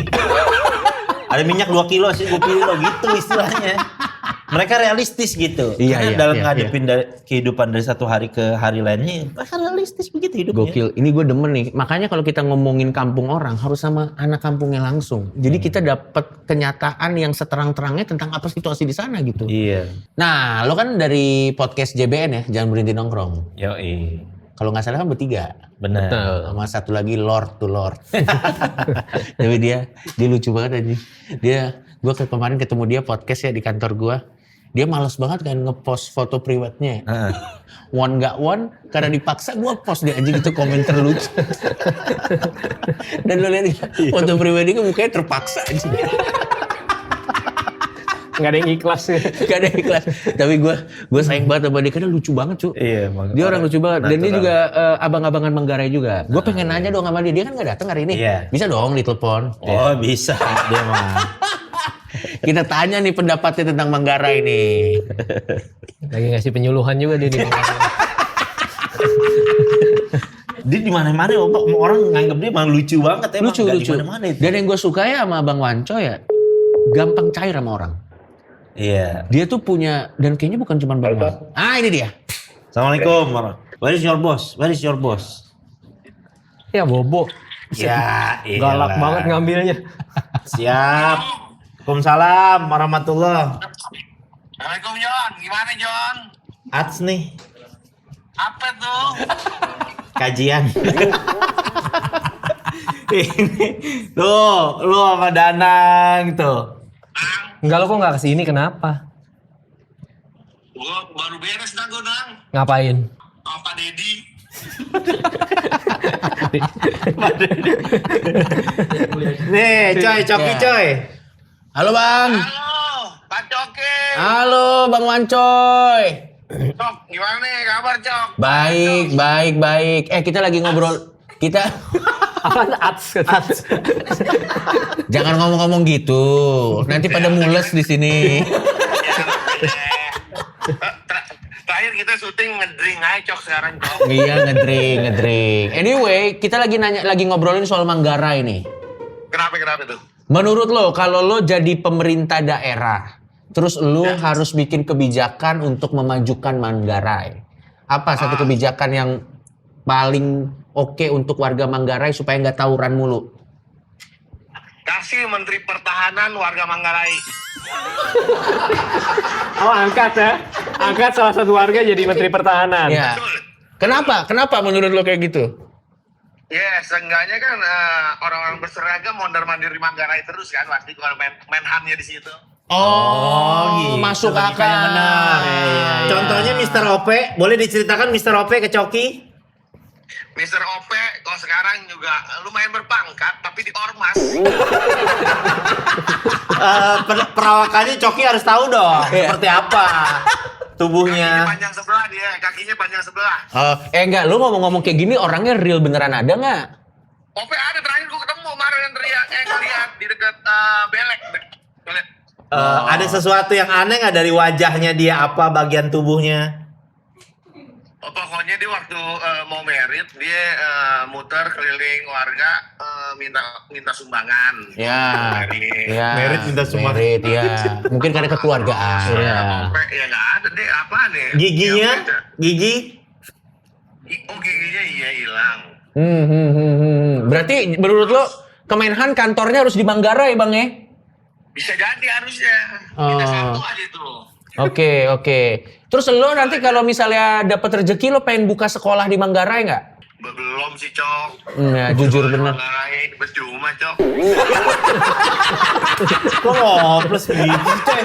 Ada minyak 2 kilo sih gua pilih lo gitu istilahnya. Mereka realistis gitu. Iya, Karena iya, dalam iya, ngadepin kehidupan dari satu hari ke hari lainnya, mereka realistis begitu hidupnya. Gokil. Ini gue demen nih. Makanya kalau kita ngomongin kampung orang harus sama anak kampungnya langsung. Jadi kita dapat kenyataan yang seterang-terangnya tentang apa situasi di sana gitu. Iya. Nah, lo kan dari podcast JBN ya, Jangan Berhenti Nongkrong. Yoi. Kalau nggak salah kan bertiga. Benar. Sama satu lagi Lord to Lord. Tapi dia lucu banget aja. Gue kemarin ketemu dia podcast ya di kantor gue. Dia malas banget kan ngepost foto priwetnya. One gak one, karena dipaksa gue post dia anjing itu komentar lucu. Dan lo lihat foto pribadi gue mukanya terpaksa anjing. Nggak ada yang ikhlas ya. Gak ada ikhlas. Tapi gue sayang banget sama dia karena lucu banget cu. Iya, emang. Dia orang lucu banget. Dan dia Natural. juga abang-abangan Manggarai juga. Gue pengen nanya dong sama dia. Dia kan gak datang hari ini. Iya. Bisa dong ditelepon. Oh, bisa dia mah. Kita tanya nih pendapatnya tentang Manggarai nih. Lagi ngasih penyuluhan juga dia di Dia di mana-mana orang nganggap dia emang lucu banget emang. Lucu. Di mana-mana itu. Dan yang gue suka ya sama Abang Wanco ya, gampang cair sama orang. Iya. Dia tuh punya, dan kayaknya bukan cuma Bang Wanco. Ah ini dia. Assalamualaikum. Where is your boss? Where is your boss? Ya bobo. Ya, Galak banget ngambilnya. Siap. Waalaikumsalam warahmatullah. Assalamualaikum John, gimana John? Ats nih, Apa tuh? kajian. Ini tuh, lu sama Danang tuh. Enggak, lo kok nggak kesini kenapa? Gua baru beres dah gua nang. Ngapain? Sama Pak Dedi. Nih, coy, coki coy. Halo Bang. Halo, Pak Coki. Halo Bang Wancoy. Cok, gimana nih kabar Cok? Baik. Kita lagi ngobrol. Kita Apaan ats? jangan ngomong-ngomong gitu. Nanti pada mules di sini. Terakhir kita syuting ngedrink aja Cok sekarang Cok. Iya ngedring. Anyway, kita lagi ngobrolin soal Manggarai nih. Kenapa tuh? Menurut lo, kalau lo jadi pemerintah daerah, terus lo harus bikin kebijakan untuk memajukan Manggarai. Apa satu kebijakan yang paling oke untuk warga Manggarai supaya nggak tawuran mulu? Kasih Menteri Pertahanan warga Manggarai. Oh angkat ya? Angkat salah satu warga jadi Menteri Pertahanan. Ya. Betul. Kenapa? Kenapa menurut lo kayak gitu? Ya, seenggaknya kan orang-orang berseragam mondar-mandir di Manggarai terus kan pasti kalau main HAM-nya di situ. Oh, gitu. masuk akal. Logikanya benar. Contohnya Mr. OP, boleh diceritakan Mr. OP ke Coki? Mr. OP kalau sekarang juga lumayan berpangkat tapi di ormas. Perawakannya Coki harus tahu dong, seperti apa tubuhnya. Kakinya panjang sebelah dia, kakinya panjang sebelah. Enggak, lu ngomong-ngomong kayak gini orangnya real beneran ada nggak? OP ada terakhir gua ketemu kemarin yang teriak, ngeliat di dekat Belek. Ada sesuatu yang aneh nggak dari wajahnya dia, apa bagian tubuhnya? Oh, pokoknya dia waktu mau merit dia muter keliling warga minta sumbangan. Ya. Merit minta sumbangan. Merit, ya. Mungkin karena kekeluargaan. Ya nggak ada deh, apa deh? Giginya? Gigi? Giginya iya hilang. Berarti menurut lo Kemenhan kantornya harus di Manggarai, Bang ya? Bisa jadi harusnya. Minta satu aja itu loh. Oke. Terus lo nanti kalau misalnya dapat rezeki lo pengen buka sekolah di Manggarai nggak? Belum sih, Cok. Ya, jujur bener. Manggarai percuma, Cok. Kok ngoplos gitu, Coy?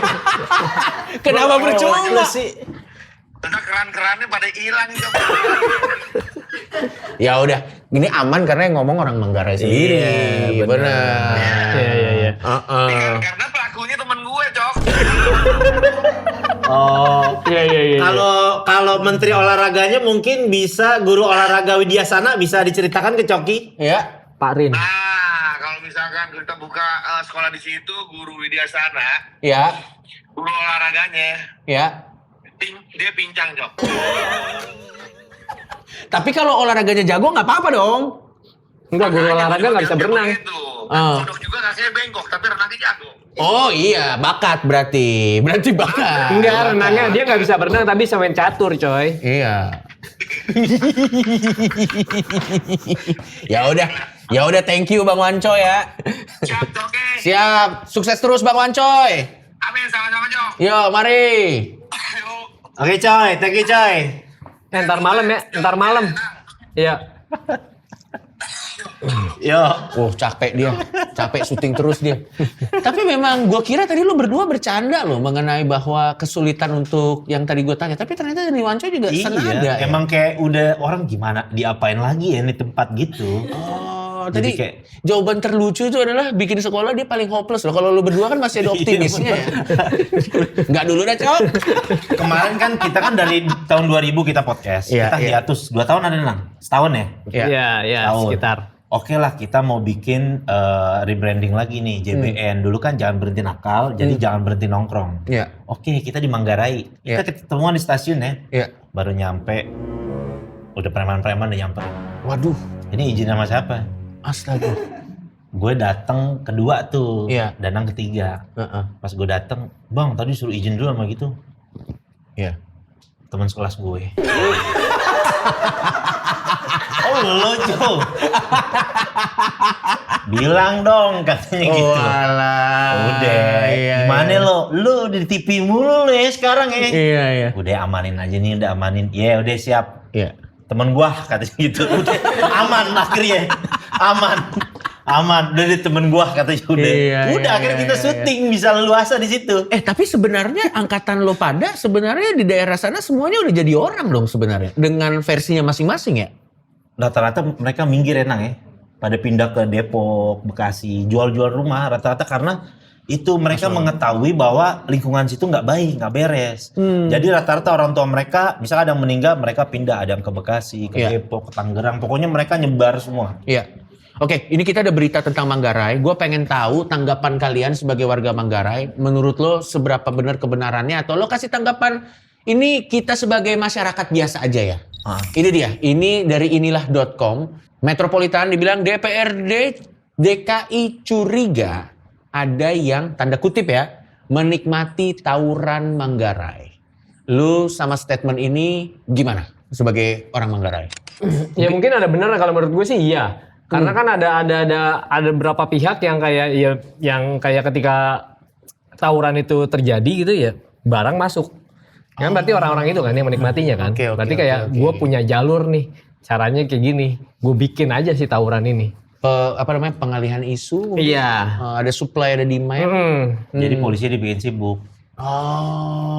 Kenapa percuma sih? Entah keran-kerannya pada hilang, Cok. Ya udah, ini aman karena yang ngomong orang Manggarai sendiri. Iya, benar. Iya. Karena pelakunya temen gue, Cok. Oh, Iya. kalau menteri olahraganya mungkin bisa guru olahraga Widyasana bisa diceritakan ke Coki? Ya. Pak Rin. Nah, kalau misalkan kita buka sekolah di situ, guru Widyasana, Ya. guru olahraganya, Ya. dia pincang, Cok. Tapi kalau olahraganya jago nggak apa-apa dong. Enggak, guru olahraga nggak bisa berenang. Kodok juga kakinya bengkok, tapi renangnya jago. Oh iya, bakat berarti. Berarti bakat. Enggak, renangnya dia nggak bisa berenang tapi bisa main catur, coy. Iya. Ya udah, thank you Bang Wancoy ya. Siap, Cok. Siap, sukses terus Bang Wancoy. Amin, sama-sama, Cok. Yo, mari. Yuk. Oke Coy, thank you Coy. Ntar malam. Iya. Yo. Capek dia. Capek syuting terus dia. Tapi memang gue kira tadi lu berdua bercanda loh mengenai bahwa kesulitan untuk yang tadi gue tanya. Tapi ternyata dari Wancoy juga senada ya. Emang kayak udah orang gimana diapain lagi ya ini tempat gitu. Oh, Jadi tadi kayak jawaban terlucu itu adalah bikin sekolah dia paling hopeless loh. Kalau lu berdua kan masih ada optimisnya ya. Enggak dulu dah, Cok. kemarin kan kita kan dari tahun 2000 kita podcast. Iya, Kita iya. hiatus 2 tahun ada nang. Setahun ya? Iya, Tahun. sekitar. Oke lah, kita mau bikin rebranding lagi nih JBN. Dulu kan jangan berhenti nakal, jadi jangan berhenti nongkrong. Iya. Oke, kita di Manggarai. Kita ketemuan di stasiun ya. Iya. Baru nyampe, udah preman-preman udah nyampe. Waduh, Ini izin sama siapa? astaga. Gue datang kedua tuh, Iya. Danang ketiga. Heeh. Pas gue datang, bang tadi suruh izin dulu sama gitu. Iya. Teman sekelas gue. Oh lo Joe. Bilang dong katanya gitu. Walah. Udah, Iya, gimana iya. lo di TV mulu lo ya sekarang ya. Iya. Udah amanin aja nih, udah amanin. Ya udah siap. Iya. Temen gua katanya gitu. Udah aman akhirnya. Aman. Udah di temen gua katanya udah. Iya, Udah iya, akhirnya iya, kita iya. syuting bisa leluasa di situ. Tapi sebenarnya angkatan lo pada sebenarnya di daerah sana semuanya udah jadi orang dong sebenarnya dengan versinya masing-masing ya. Rata-rata mereka minggir enang ya. Pada pindah ke Depok, Bekasi, jual-jual rumah rata-rata karena itu mereka mengetahui bahwa lingkungan situ nggak baik, nggak beres. Jadi rata-rata orang tua mereka, misalnya ada yang meninggal, mereka pindah, ada yang ke Bekasi, ke Iya. Depok, ke Tangerang. Pokoknya mereka nyebar semua. Iya. Oke, ini kita ada berita tentang Manggarai. Gue pengen tahu tanggapan kalian sebagai warga Manggarai. Menurut lo seberapa benar kebenarannya? Atau lo kasih tanggapan ini kita sebagai masyarakat biasa aja ya? Ini dia. Ini dari inilah.com. Metropolitan dibilang DPRD DKI curiga ada yang tanda kutip ya menikmati tawuran Manggarai. Lu sama statement ini gimana sebagai orang Manggarai? Ya mungkin ada benar kalau menurut gue sih iya. Karena kan ada beberapa pihak yang kayak ketika tawuran itu terjadi gitu ya, barang masuk. Kan berarti orang-orang itu kan yang menikmatinya kan. Berarti kayak gue punya jalur nih, caranya kayak gini. Gue bikin aja si tawuran ini. Pengalihan isu. Iya. Ada supply, ada demand. Jadi polisi dibikin sibuk. Oh,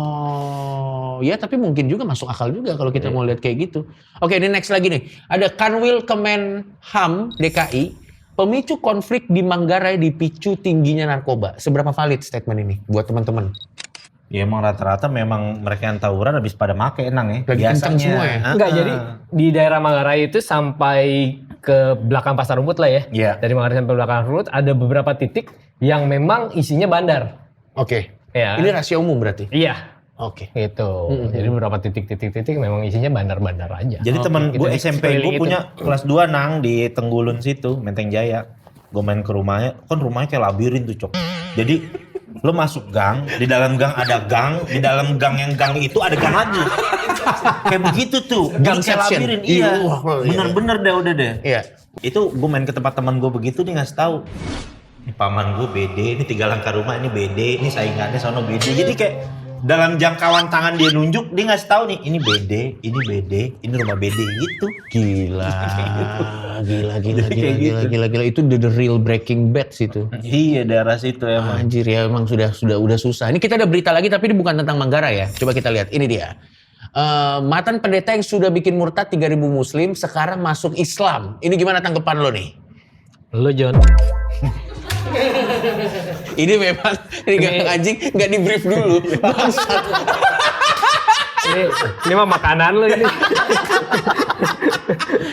ya tapi mungkin juga masuk akal juga kalau kita mau lihat kayak gitu. Oke, ini next lagi nih. Ada Kanwil Kemenham DKI, pemicu konflik di Manggarai dipicu tingginya narkoba. Seberapa valid statement ini buat teman-teman? Ya emang rata-rata memang mereka yang tawuran habis pada make enang ya. Lagi kencang semua ya? Enggak, jadi di daerah Manggarai itu sampai ke belakang Pasar Rumput lah ya. Iya. Dari Manggarai sampai belakang Rumput ada beberapa titik yang memang isinya bandar. Oke. Ya. Ini rahasia umum berarti? Iya. Oke. Gitu. Jadi beberapa titik-titik memang isinya bandar-bandar aja. Jadi temen gue Gitu, SMP gue sekeliling punya kelas 2 nang di Tenggulun situ, Menteng Jaya. Gue main ke rumahnya, kan rumahnya kayak labirin tuh Cok. Jadi lo masuk gang, di dalam gang ada gang, di dalam gang yang gang itu ada gang lagi. Kayak begitu tuh. Gang Jadi kayak section. labirin. Iya. Iya. Bener-bener deh udah deh. Iya. Itu gue main ke tempat teman gue begitu dia ngasih tahu. Ini paman gue BD, ini 3 langkah rumah ini BD, ini saingannya sono BD. Jadi kayak dalam jangkauan tangan dia nunjuk, dia ngasih tahu nih, ini BD, ini rumah BD gitu. Gila. Gila. Itu the real Breaking Bad situ. Iya, daerah situ emang. Anjir ya, emang udah susah. Ini kita ada berita lagi tapi ini bukan tentang Manggarai ya. Coba kita lihat, ini dia. Mantan pendeta yang sudah bikin murtad 3.000 muslim sekarang masuk Islam. Ini gimana tanggapan lo nih? Lo John. Ini memang anjing nggak di brief dulu. Bangsat. ini mah makanan lo ini.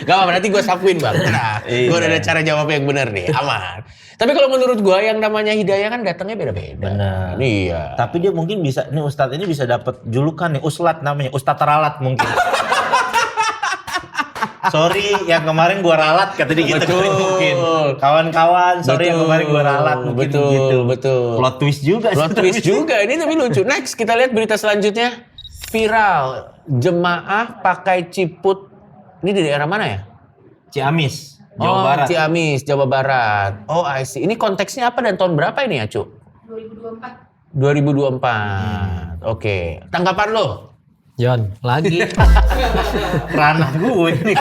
Gak apa, nanti gue sapuin bang. Nah, gue udah ada cara jawab yang benar nih, aman. Tapi kalau menurut gue yang namanya hidayah kan datangnya beda-beda. Benar. Iya. Tapi dia mungkin bisa, nih Ustadz ini bisa dapat julukan nih, Uslat namanya, Ustadz Teralat mungkin. Sorry yang kemarin gua ralat kata dia gitu mungkin. Kawan-kawan, sorry yang kemarin gua ralat mungkin gitu. Betul. Plot twist juga. Plot twist juga, ini tapi lucu. Next, kita lihat berita selanjutnya. Viral, jemaah pakai ciput. Ini di daerah mana ya? Ciamis, Jawa Barat. Ciamis, Jawa Barat. Oh, I see. Ini konteksnya apa dan tahun berapa ini ya, Cuk? 2024. Oke. Tanggapan lo? John, lagi. Ranah gue ini.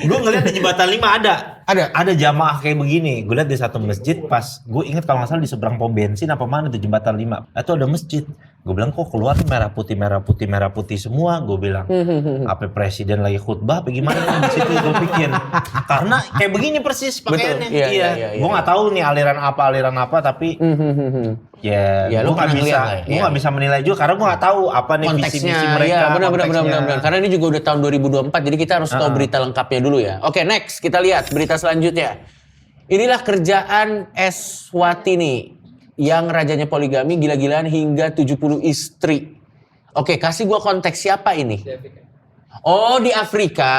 Gue ngeliat di Jembatan 5 ada jamaah kayak begini. Gue lihat di satu masjid pas gue inget kalau nggak salah di seberang pom bensin apa mana itu Jembatan 5. Itu ada masjid. Gue bilang kok keluar merah putih semua. Gue bilang apa presiden lagi khutbah apa gimana di situ gue pikir. Karena kayak begini persis pakaiannya. Iya. Gue nggak tahu nih aliran apa tapi ya gue nggak bisa menilai juga karena gue nggak tahu apa nih konteksnya. visi mereka. Ya, benar. Karena ini juga udah tahun 2024 jadi kita harus tahu berita lengkapnya dulu ya. Oke, next kita lihat berita selanjutnya. Inilah kerjaan Eswatini yang rajanya poligami gila-gilaan hingga 70 istri. Oke, kasih gua konteks siapa ini? Oh, di Afrika.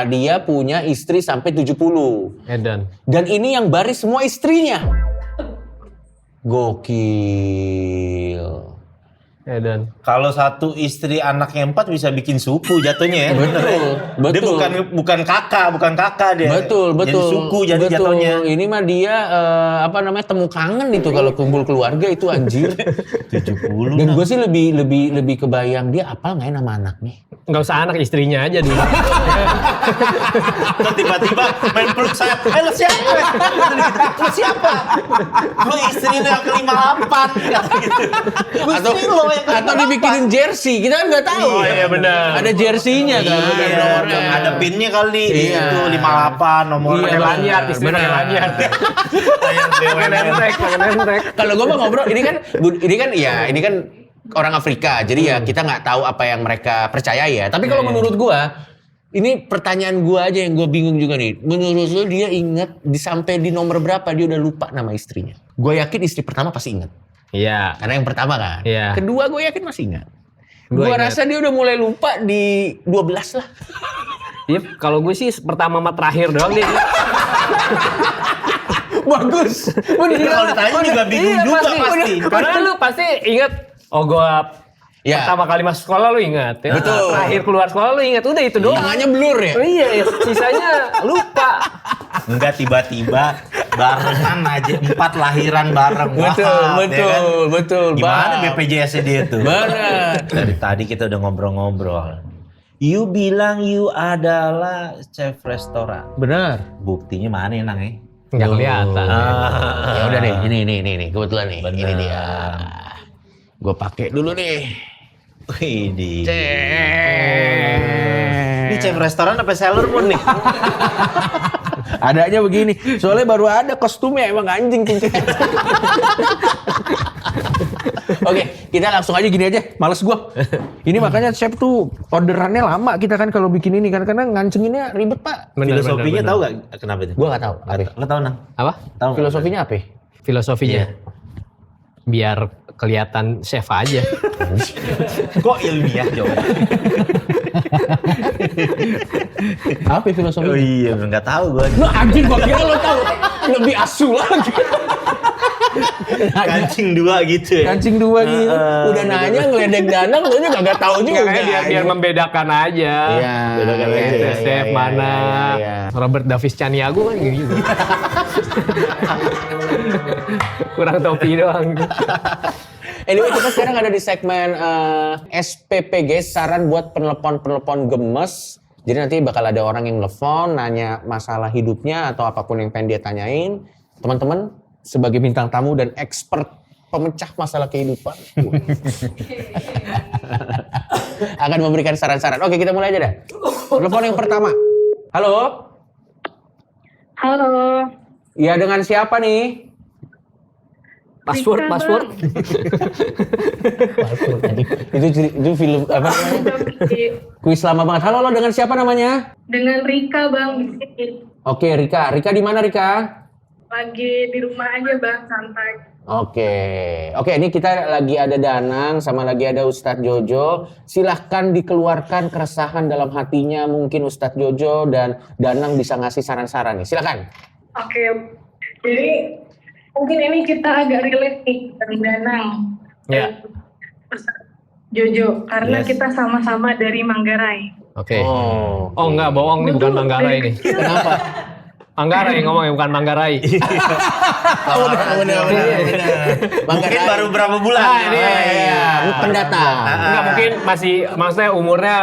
Dia punya istri sampai 70. Edan. Dan ini yang baris semua istrinya. Gokil. Edan. Kalau satu istri anaknya 4 bisa bikin suku jatuhnya ya. Betul. Dia bukan kakak dia. Betul. Jadi suku jadi jatuhnya. Ini mah dia temu kangen itu kalau kumpul keluarga itu anjir. 70. Dan gue sih lebih kebayang dia apal nggak ya nama anak nih. Nggak usah anak, istrinya aja dulu. Terus tiba-tiba main peluk saya. Lo siapa? Lo siapa? Lo istri lo yang ke-58 kata gitu. Atau dibikinin jersey, kita kan nggak tahu. Oh iya benar. Ada jersey-nya kan. Iya, ada pinnya kali di situ 58 nomornya. Pakai lanyard, istilah pakai lanyard. Pakai nentrek. Kalau gue mau ngobrol, ini kan orang Afrika, jadi ya kita nggak tahu apa yang mereka percaya ya. Tapi kalau menurut gue, ini pertanyaan gue aja yang gue bingung juga nih. Menurut lo dia ingat sampai di nomor berapa dia udah lupa nama istrinya? Gue yakin istri pertama pasti ingat. Iya. Karena yang pertama kan. Iya. Kedua gue yakin masih ingat. Gua Gue ingat. rasa dia udah mulai lupa di 12 lah. Iya, kalau gue sih pertama sama terakhir doang dia. Bagus. Kalau ditanya juga bingung juga pasti. Karena lu pasti ingat, oh gue Ya. pertama kali masuk sekolah lu ingat. Ya? Betul. Terakhir keluar sekolah lu ingat, udah itu doang. Tangannya blur ya? Oh iya, sisanya lupa. Enggak tiba-tiba barengan aja 4 lahiran bareng. Betul, Wah, betul, ya kan? betul. Gimana Bang. BPJS dia tuh? Bener. Dari tadi kita udah ngobrol-ngobrol. You bilang you adalah chef restoran. Bener. Buktinya mana ya, Nang? Nggak kelihatan. Ya udah nih, ini kebetulan nih. Bener. Ini dia. Gue pakai dulu nih. Widih. Ini chef restoran apa Sailor Moon nih? Adanya begini. Soalnya baru ada kostumnya emang anjing cincin. Oke, kita langsung aja gini aja. Males gua. Ini makanya chef tuh orderannya lama kita kan kalau bikin ini kan karena ngancenginnya ribet, Pak. Bener, Filosofinya bener, tahu gak kenapa itu? Gua nggak tahu. Arif. Lo tahu, Nang? Apa? Tahu nggak? Filosofinya apa? Filosofinya? Biar kelihatan chef aja. Kok ilmiah jauh? Apa filosofinya? Oh iya, nggak tahu gue. Lo anjing gua kira lo tahu. Lebih asu lagi. Kancing 2 gitu ya. Kancing 2 gitu. Udah nanya ngeledek Danang, lo juga kagak tahu juga. Makanya biar membedakan aja. Iya. Bedakan aja. Gitu, Iya, chef iya, mana. iya. Robert Davis Caniago kan gitu. Kurang topi doang. Anyway, kita sekarang ada di segmen SPPG, saran buat penelepon gemes. Jadi nanti bakal ada orang yang telepon, nanya masalah hidupnya atau apapun yang pengen dia tanyain. Teman-teman, sebagai bintang tamu dan expert pemecah masalah kehidupan, akan memberikan saran-saran. Oke, kita mulai aja dah. Telepon yang pertama. Halo? Halo, Ya, dengan siapa nih? Password. Itu film apa namanya? Kuis lama banget. Halo, dengan siapa namanya? dengan Rika Bang di sini. Oke, Rika. Rika di mana, Rika? Lagi di rumah aja Bang, santai. Oke, ini kita lagi ada Danang sama lagi ada Ustadz Jojo. Silahkan dikeluarkan keresahan dalam hatinya mungkin Ustadz Jojo dan Danang bisa ngasih saran-saran nih. Silakan. Oke, jadi mungkin ini kita agak relate nih dari Danang. Ya. Ustaz Jojo, karena Yes. kita sama-sama dari Manggarai. Oke. Oh. Oh enggak, bohong nih, bukan Manggarai nih. Kenapa? Manggarai ngomongnya, bukan Manggarai. Benar. Mungkin baru berapa bulan. Iya. Pendatang. Enggak, mungkin masih, maksudnya umurnya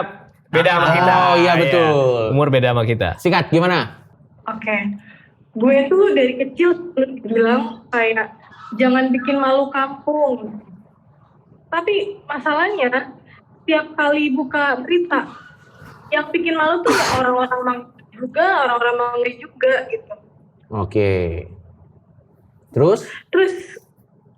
beda sama kita. Oh iya betul. Umur beda sama kita. Singkat gimana? Oke, gue tuh dari kecil bilang kayak jangan bikin malu kampung. Tapi masalahnya tiap kali buka berita yang bikin malu tuh orang-orang Manggarai juga, orang-orang Manggarai juga gitu. Oke. Terus? Terus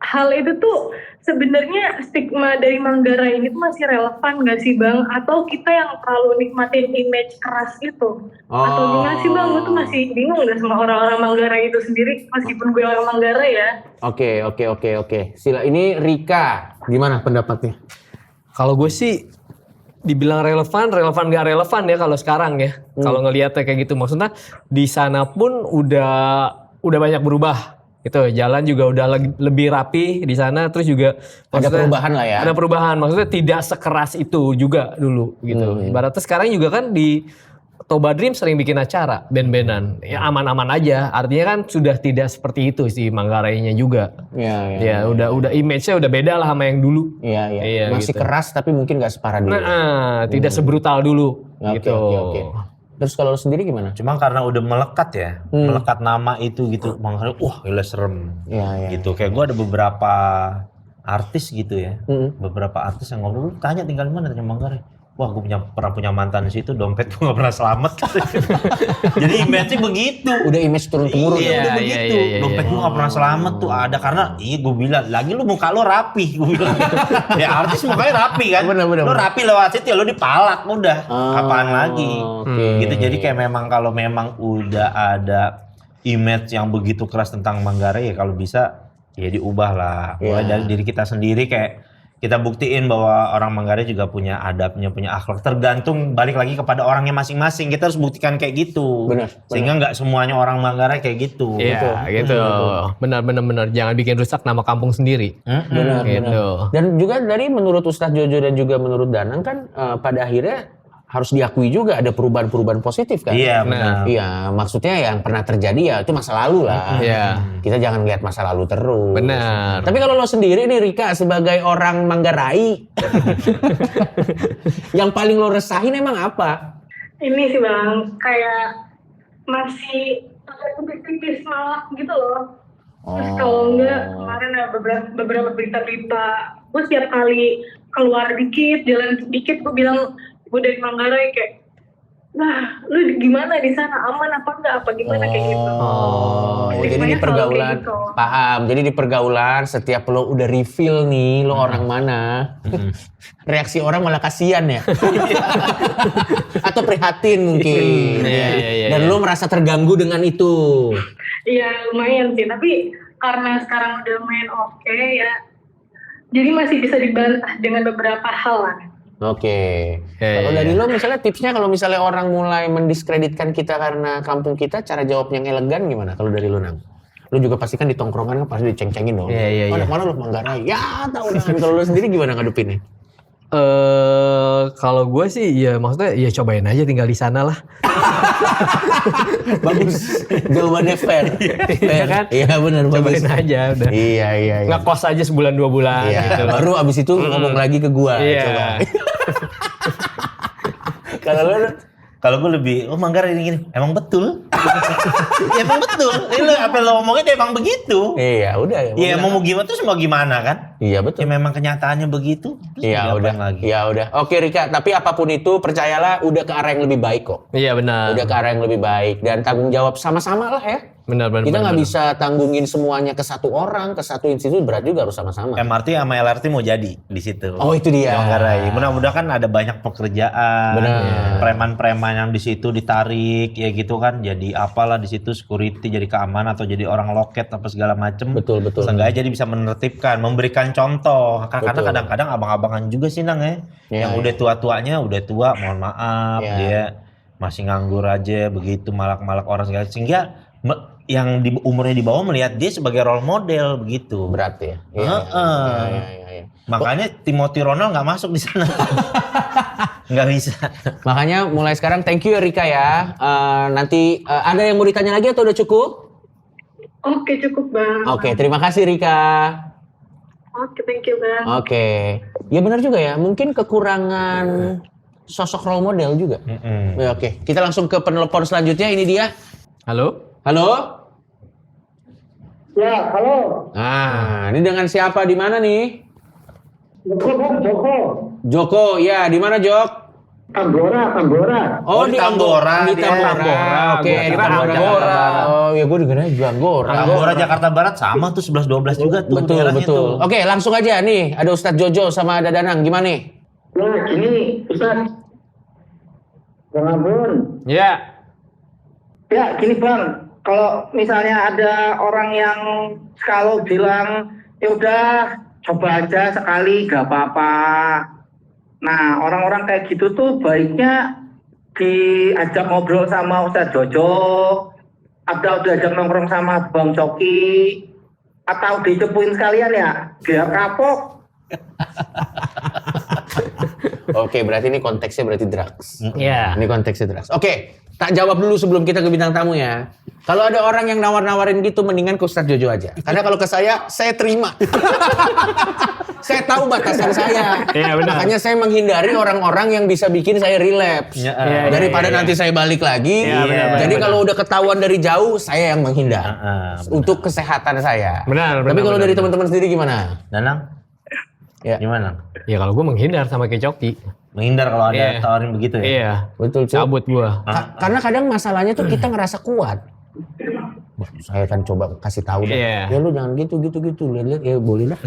hal itu tuh sebenarnya stigma dari Manggarai ini tuh masih relevan gak sih Bang? Atau kita yang terlalu nikmatin image keras itu? Atau gimana sih Bang? Gue tuh masih bingung gak sama orang-orang Manggarai itu sendiri, meskipun gue orang Manggarai ya. Oke. Sila, ini Rika. Gimana pendapatnya? Kalau gue sih dibilang relevan gak relevan ya kalau sekarang ya. Kalau ngelihatnya kayak gitu, maksudnya di sana pun udah banyak berubah. Gitu, jalan juga udah lebih rapi di sana, terus juga Ada perubahan lah ya. Ada perubahan, maksudnya tidak sekeras itu juga dulu gitu. Ibaratnya sekarang juga kan di Toba Dream sering bikin acara band-bandan, ya aman-aman aja. Artinya kan sudah tidak seperti itu sih Manggarainya juga. Iya. Ya udah image-nya udah beda lah sama yang dulu. Iya. Masih gitu. keras tapi mungkin nggak separah dulu. Tidak sebrutal dulu. Oke, gitu. oke. Terus kalau lu sendiri gimana? Cuma karena udah melekat ya, melekat nama itu gitu, makanya gila serem. Iya. Gitu, kayak gue ada beberapa artis gitu ya, beberapa artis yang ngobrol, tanya tinggal di mana, tanya Manggarai. Wah, gue pernah punya mantan di situ, dompet gue nggak pernah selamat. Jadi image-nya begitu. Udah image turun-temurun. Iya, udah Iya, begitu. iya. Dompet gue nggak pernah selamat tuh ada karena gue bilang lagi lu muka lo rapi, gue bilang. Ya artis mukanya rapi kan. Bener. Lo rapi lewat situ ya lo dipalak udah. Apaan lagi? Oke. Gitu. Jadi kayak memang kalau memang udah ada image yang begitu keras tentang Manggarai ya kalau bisa ya diubah lah. Mulai dari diri kita sendiri kayak kita buktiin bahwa orang Manggarai juga punya adabnya, punya akhlak. Tergantung balik lagi kepada orangnya masing-masing. Kita harus buktikan kayak gitu. Benar. Sehingga nggak semuanya orang Manggarai kayak gitu. Iya, gitu. Benar. Jangan bikin rusak nama kampung sendiri. Benar. Gitu. Dan juga dari menurut Ustadz Jojo dan juga menurut Danang kan pada akhirnya harus diakui juga ada perubahan-perubahan positif kan? Iya, benar. Iya, maksudnya yang pernah terjadi ya itu masa lalu lah. Iya. Kita jangan lihat masa lalu terus. Benar. Tapi kalau lo sendiri nih Rika sebagai orang Manggarai, yang paling lo resahin emang apa? Ini sih Bang, kayak masih agak tipis-tipis malak gitu loh. Terus kalau enggak, kemarin ada beberapa berita-berita, gue setiap kali keluar dikit, jalan dikit, gue bilang, gue dari Manggarai kayak, nah, lu gimana di sana, aman apa enggak, apa gimana kayak gitu. Jadi di Banyak hal pergaulan, kayak gitu. paham. Jadi di pergaulan setiap lo udah reveal nih, lo orang mana, reaksi orang malah kasihan ya, atau prihatin mungkin. Iya. Dan lo merasa terganggu dengan itu. Iya lumayan sih, tapi karena sekarang udah main oke ya, jadi masih bisa dibantah dengan beberapa hal lah. Oke. Ya, Kalau ya, dari ya. lo misalnya tipsnya kalau misalnya orang mulai mendiskreditkan kita karena kampung kita, cara jawab yang elegan gimana? Kalau dari lo Nang? Lo juga pasti kan di tongkrongan kan pasti diceng-cengin dong. Iya. Anak mana lo Manggarai? Ya tahu kan. Kalau lo sendiri gimana ngadepinnya? Kalau gue sih ya maksudnya ya cobain aja tinggal di sana lah. Bagus. Jawabannya fair. Iya kan? Iya benar bagus. Cobain aja udah. Iya. Ngekos aja sebulan 2 bulan Iya, gitu. baru abis itu ngomong lagi ke gua. Iya. Coba. Kalau lo Kalau gue lebih, Manggarai ini gini, emang betul. Ya, emang betul. Ini apa lo ngomongin emang begitu. iya udah. Iya, mau gimana terus mau gimana kan? Iya Ya betul. memang kenyataannya begitu. Terus Iya mau udah. diapain lagi. Iya udah. Oke Rika, tapi apapun itu percayalah udah ke arah yang lebih baik kok. Iya benar. Udah ke arah yang lebih baik dan tanggung jawab sama-sama lah ya. Benar. Kita nggak bisa tanggungin semuanya ke satu orang, ke satu institusi, berat juga harus sama-sama. MRT sama LRT mau jadi di situ. Oh itu dia. Di Manggarai. Mudah-mudahan ada banyak pekerjaan. Benar. Preman-preman yang di situ ditarik ya gitu kan. Jadi apalah di situ security, jadi keamanan atau jadi orang loket apa segala macem. Betul. Seenggaknya jadi bisa menertibkan, memberikan contoh. Karena Betul. kadang-kadang abang-abangan juga sih Nang ya. Iya, Yang iya. udah tua-tuanya udah tua, mohon maaf Iya. dia masih nganggur aja begitu malak-malak orang segala sehingga yang di umurnya di bawah melihat dia sebagai role model begitu. Berat ya. Iya. Makanya Timothy Ronald nggak masuk di sana. Nggak bisa. Makanya mulai sekarang thank you ya Rika ya. Nanti ada yang mau ditanya lagi atau udah cukup? Oke cukup Bang. Oke, terima kasih Rika. Oke thank you Bang. Oke. Ya benar juga ya, mungkin kekurangan sosok role model juga. Ya, oke, kita langsung ke penelpon selanjutnya. Ini dia. Halo? Halo? Ya, halo. Nah, ini dengan siapa di mana nih? Joko. Joko, ya di mana Jok? Tambora. Oh, di Tambora, Di dia. Tambora. Oke, Gua di kira Tambora. Anggora. Oh, ya gue dengarnya juga Anggora. Tambora Jakarta Barat sama tuh 11-12 juga tuh. Betul, daerahnya betul. tuh. Oke, langsung aja nih. Ada Ustadz Jojo sama ada Danang. Gimana nih? Ya, gini, Ustaz. Bang Ambon. Ya. Ya, gini Bang. Kalau misalnya ada orang yang kalau bilang, ya udah coba aja sekali, gak apa-apa. Nah, orang-orang kayak gitu tuh baiknya diajak ngobrol sama Ustaz Jojo, atau diajak nongkrong sama Bang Coki, atau dicepuin sekalian ya, biar kapok. Oke, berarti ini konteksnya berarti drugs. Iya. Ini konteksnya drugs. Oke, tak jawab dulu sebelum kita ke bintang tamu ya. Kalau ada orang yang nawar-nawarin gitu, mendingan ke Ustadz Jojo aja. Karena kalau ke saya terima. Saya tahu batasan saya. Iya, benar. Makanya saya menghindari orang-orang yang bisa bikin saya relapse. Daripada nanti saya balik lagi. Iya, benar, Jadi benar. kalau udah ketahuan dari jauh, saya yang menghindar. Benar. Untuk kesehatan saya. Benar, Tapi kalau benar, dari benar. teman-teman sendiri gimana? Danang? Ya. Gimana? Ya kalau gue menghindar sama kayak Coki. Menghindar kalau ada Iya. tawarin begitu ya? Iya. Betul, Cuk. Cabut gua. Karena kadang masalahnya tuh kita ngerasa kuat. Wah, saya kan coba kasih tahu deh. Iya. Ya lu jangan gitu. Lihat-lihat ya boleh lah.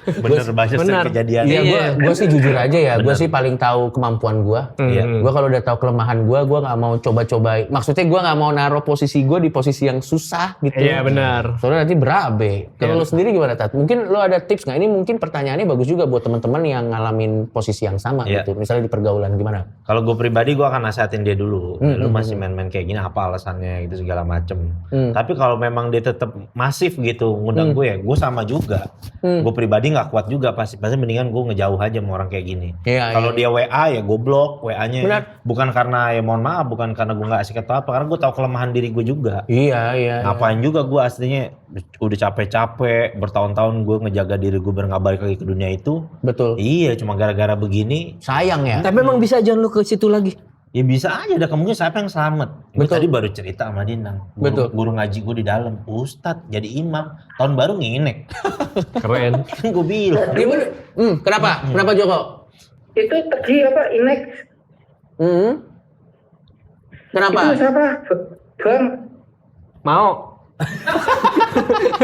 Bener bahasa benar. kejadian. Iya, gua sih jujur aja ya. Gua sih paling tahu kemampuan gua. Iya. Gua kalau udah tahu kelemahan gua nggak mau coba-coba. Maksudnya gua nggak mau naruh posisi gua di posisi yang susah gitu. Iya benar. Soalnya nanti berabe. Kalau lu sendiri gimana Tat? Mungkin lu ada tips nggak? Ini mungkin pertanyaannya bagus juga buat teman-teman yang ngalamin posisi yang sama Iya. gitu. Misalnya di pergaulan gimana? Kalau gue pribadi gue akan nasehatin dia dulu. Lu masih main-main kayak gini apa alasannya gitu segala macem. Tapi kalau memang dia tetap masif gitu ngundang gue ya, gue sama juga. Gue pribadi nggak kuat juga pasti mendingan gue ngejauh aja sama orang kayak gini. Iya, Kalau dia WA ya gue blok WA-nya. Benar. Bukan karena ya mohon maaf, bukan karena gue nggak asik atau apa, karena gue tahu kelemahan diri gue juga. Iya. Ngapain juga gue aslinya udah capek-capek bertahun-tahun gue ngejaga diri gue biar nggak balik lagi ke dunia itu. Betul. Iya, cuma gara-gara begini. Sayang ya. Tapi memang bisa aja lu ke situ lagi. Ya bisa aja, ada kemungkinan siapa yang selamat. Gue Betul. tadi baru cerita sama Dinang. Betul. Guru ngaji gue di dalam, Ustadz jadi imam. Tahun baru nginek. Keren. Kan gue bilang. Gimana? Kenapa? Kenapa Joko? Itu tadi apa Inek? Kenapa? Itu siapa? Bang. Mau?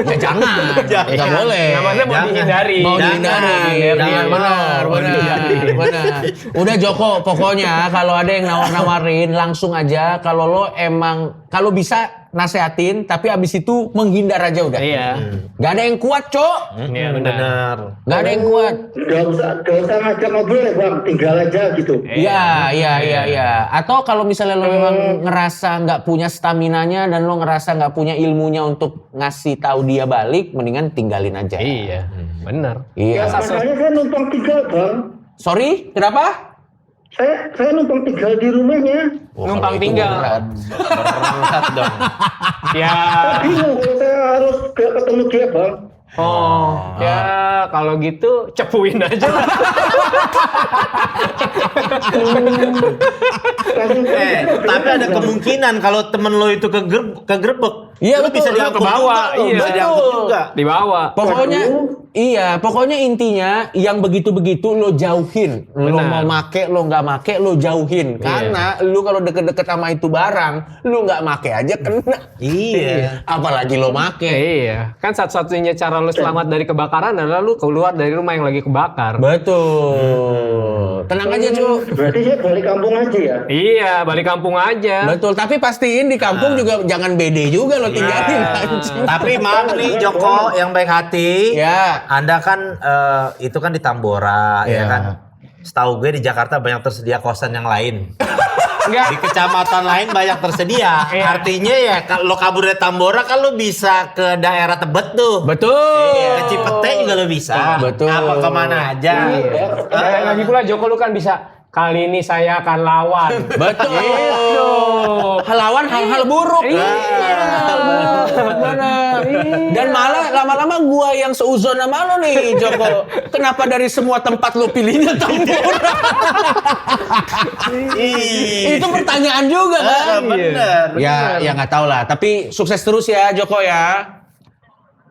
Ya jangan. Nggak boleh. Namanya mau Jangan. dihindari. Mau dihindari. Jangan. Benar. Udah Joko, pokoknya kalau ada yang nawar-nawarin langsung aja. Kalau lo emang kalau bisa nasehatin, tapi abis itu menghindar aja udah. Iya. Gak ada yang kuat, Cok. Iya benar. Gak ada yang kuat. Gak usah ngajak ngobrol ya bang, tinggal aja gitu. Iya. Atau kalau misalnya lo memang ngerasa nggak punya staminanya dan lo ngerasa nggak punya ilmunya untuk ngasih tahu dia balik, mendingan tinggalin aja. Iya. Benar. Iya. Ya, masalahnya saya numpang tinggal bang. Sorry, kenapa? Saya numpang tinggal di rumahnya. Numpang tinggal. Berat dong. Ya. Bingung kalau saya harus ketemu dia bang. Oh, ya kalau gitu cepuin aja lah. Tapi ada kemungkinan kalau temen lo itu kegerebek. Iya, lo betul. bisa Lo diangkut ke bawah, juga. iya. Bisa diangkut juga. Dibawa. Pokoknya intinya yang begitu-begitu lo jauhin. Lo Benar. mau make, lo nggak make, lo jauhin. Karena lo kalau deket-deket sama itu barang, lo nggak make aja kena. Iya. Apalagi lo make. Iya. Kan satu-satunya cara lu selamat dari kebakaran adalah lu keluar dari rumah yang lagi kebakar. Betul. Tenang aja, Cuk. Berarti saya balik kampung aja ya. Iya, balik kampung aja. Betul, tapi pastiin di kampung juga jangan bede juga lo tinggalin. anjing. Tapi maaf nih Joko yang baik hati. Ya. Anda kan itu kan di Tambora Iya. ya kan. Setahu gue di Jakarta banyak tersedia kosan yang lain. Enggak. Di kecamatan lain banyak tersedia. Iya. Artinya ya kalau kabur dari Tambora kan lo bisa ke daerah Tebet tuh. Betul. Ke Cipete juga lo bisa. Betul. Apa kemana aja. Lagi pula Joko lu kan bisa kali ini saya akan lawan. Betul. Gitu. Lawan hal-hal buruk. Iya. Benar. Dan malah lama-lama gua yang seuzon sama lo nih, Joko. Kenapa dari semua tempat lo pilihnya Tambora? Itu pertanyaan juga kan? Bener. Ya nggak tahu lah. Tapi sukses terus ya, Joko ya.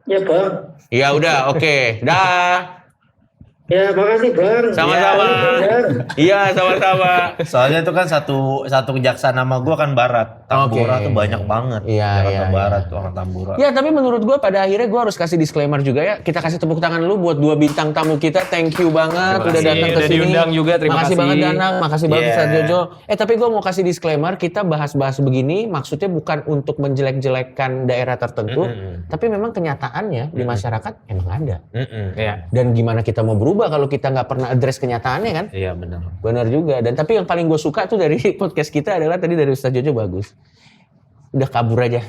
Ya bang. Ya udah, oke. Dah. Ya makasih bang. Sama-sama. Iya, sama-sama. Soalnya itu kan satu kejaksaan nama gue kan barat. Tambora Oke. tuh banyak banget. Iya, Jakarta iya, Barat tuh orang Tambora. Ya tapi menurut gue pada akhirnya gue harus kasih disclaimer juga ya. Kita kasih tepuk tangan dulu buat 2 bintang tamu kita. Thank you banget Terima udah kasih, datang ke udah sini. diundang juga, terima makasih kasih. banget Danang, makasih banget Yeah. Ustaz Jojo. Tapi gue mau kasih disclaimer, kita bahas-bahas begini maksudnya bukan untuk menjelek-jelekkan daerah tertentu, tapi memang kenyataannya di masyarakat emang ada. Iya. Dan gimana kita mau berubah kalau kita nggak pernah address kenyataannya kan? Iya benar. Benar juga. Dan tapi yang paling gue suka tuh dari podcast kita adalah tadi dari Ustaz Jojo bagus. Udah kabur aja.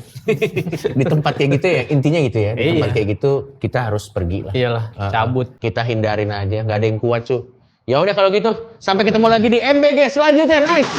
Di tempat kayak gitu ya, intinya gitu ya. Di Iya. tempat kayak gitu kita harus pergi lah. Iyalah, cabut. Kita hindarin aja, nggak ada yang kuat cu. Ya udah kalau gitu, sampai ketemu lagi di MBG selanjutnya. Nice.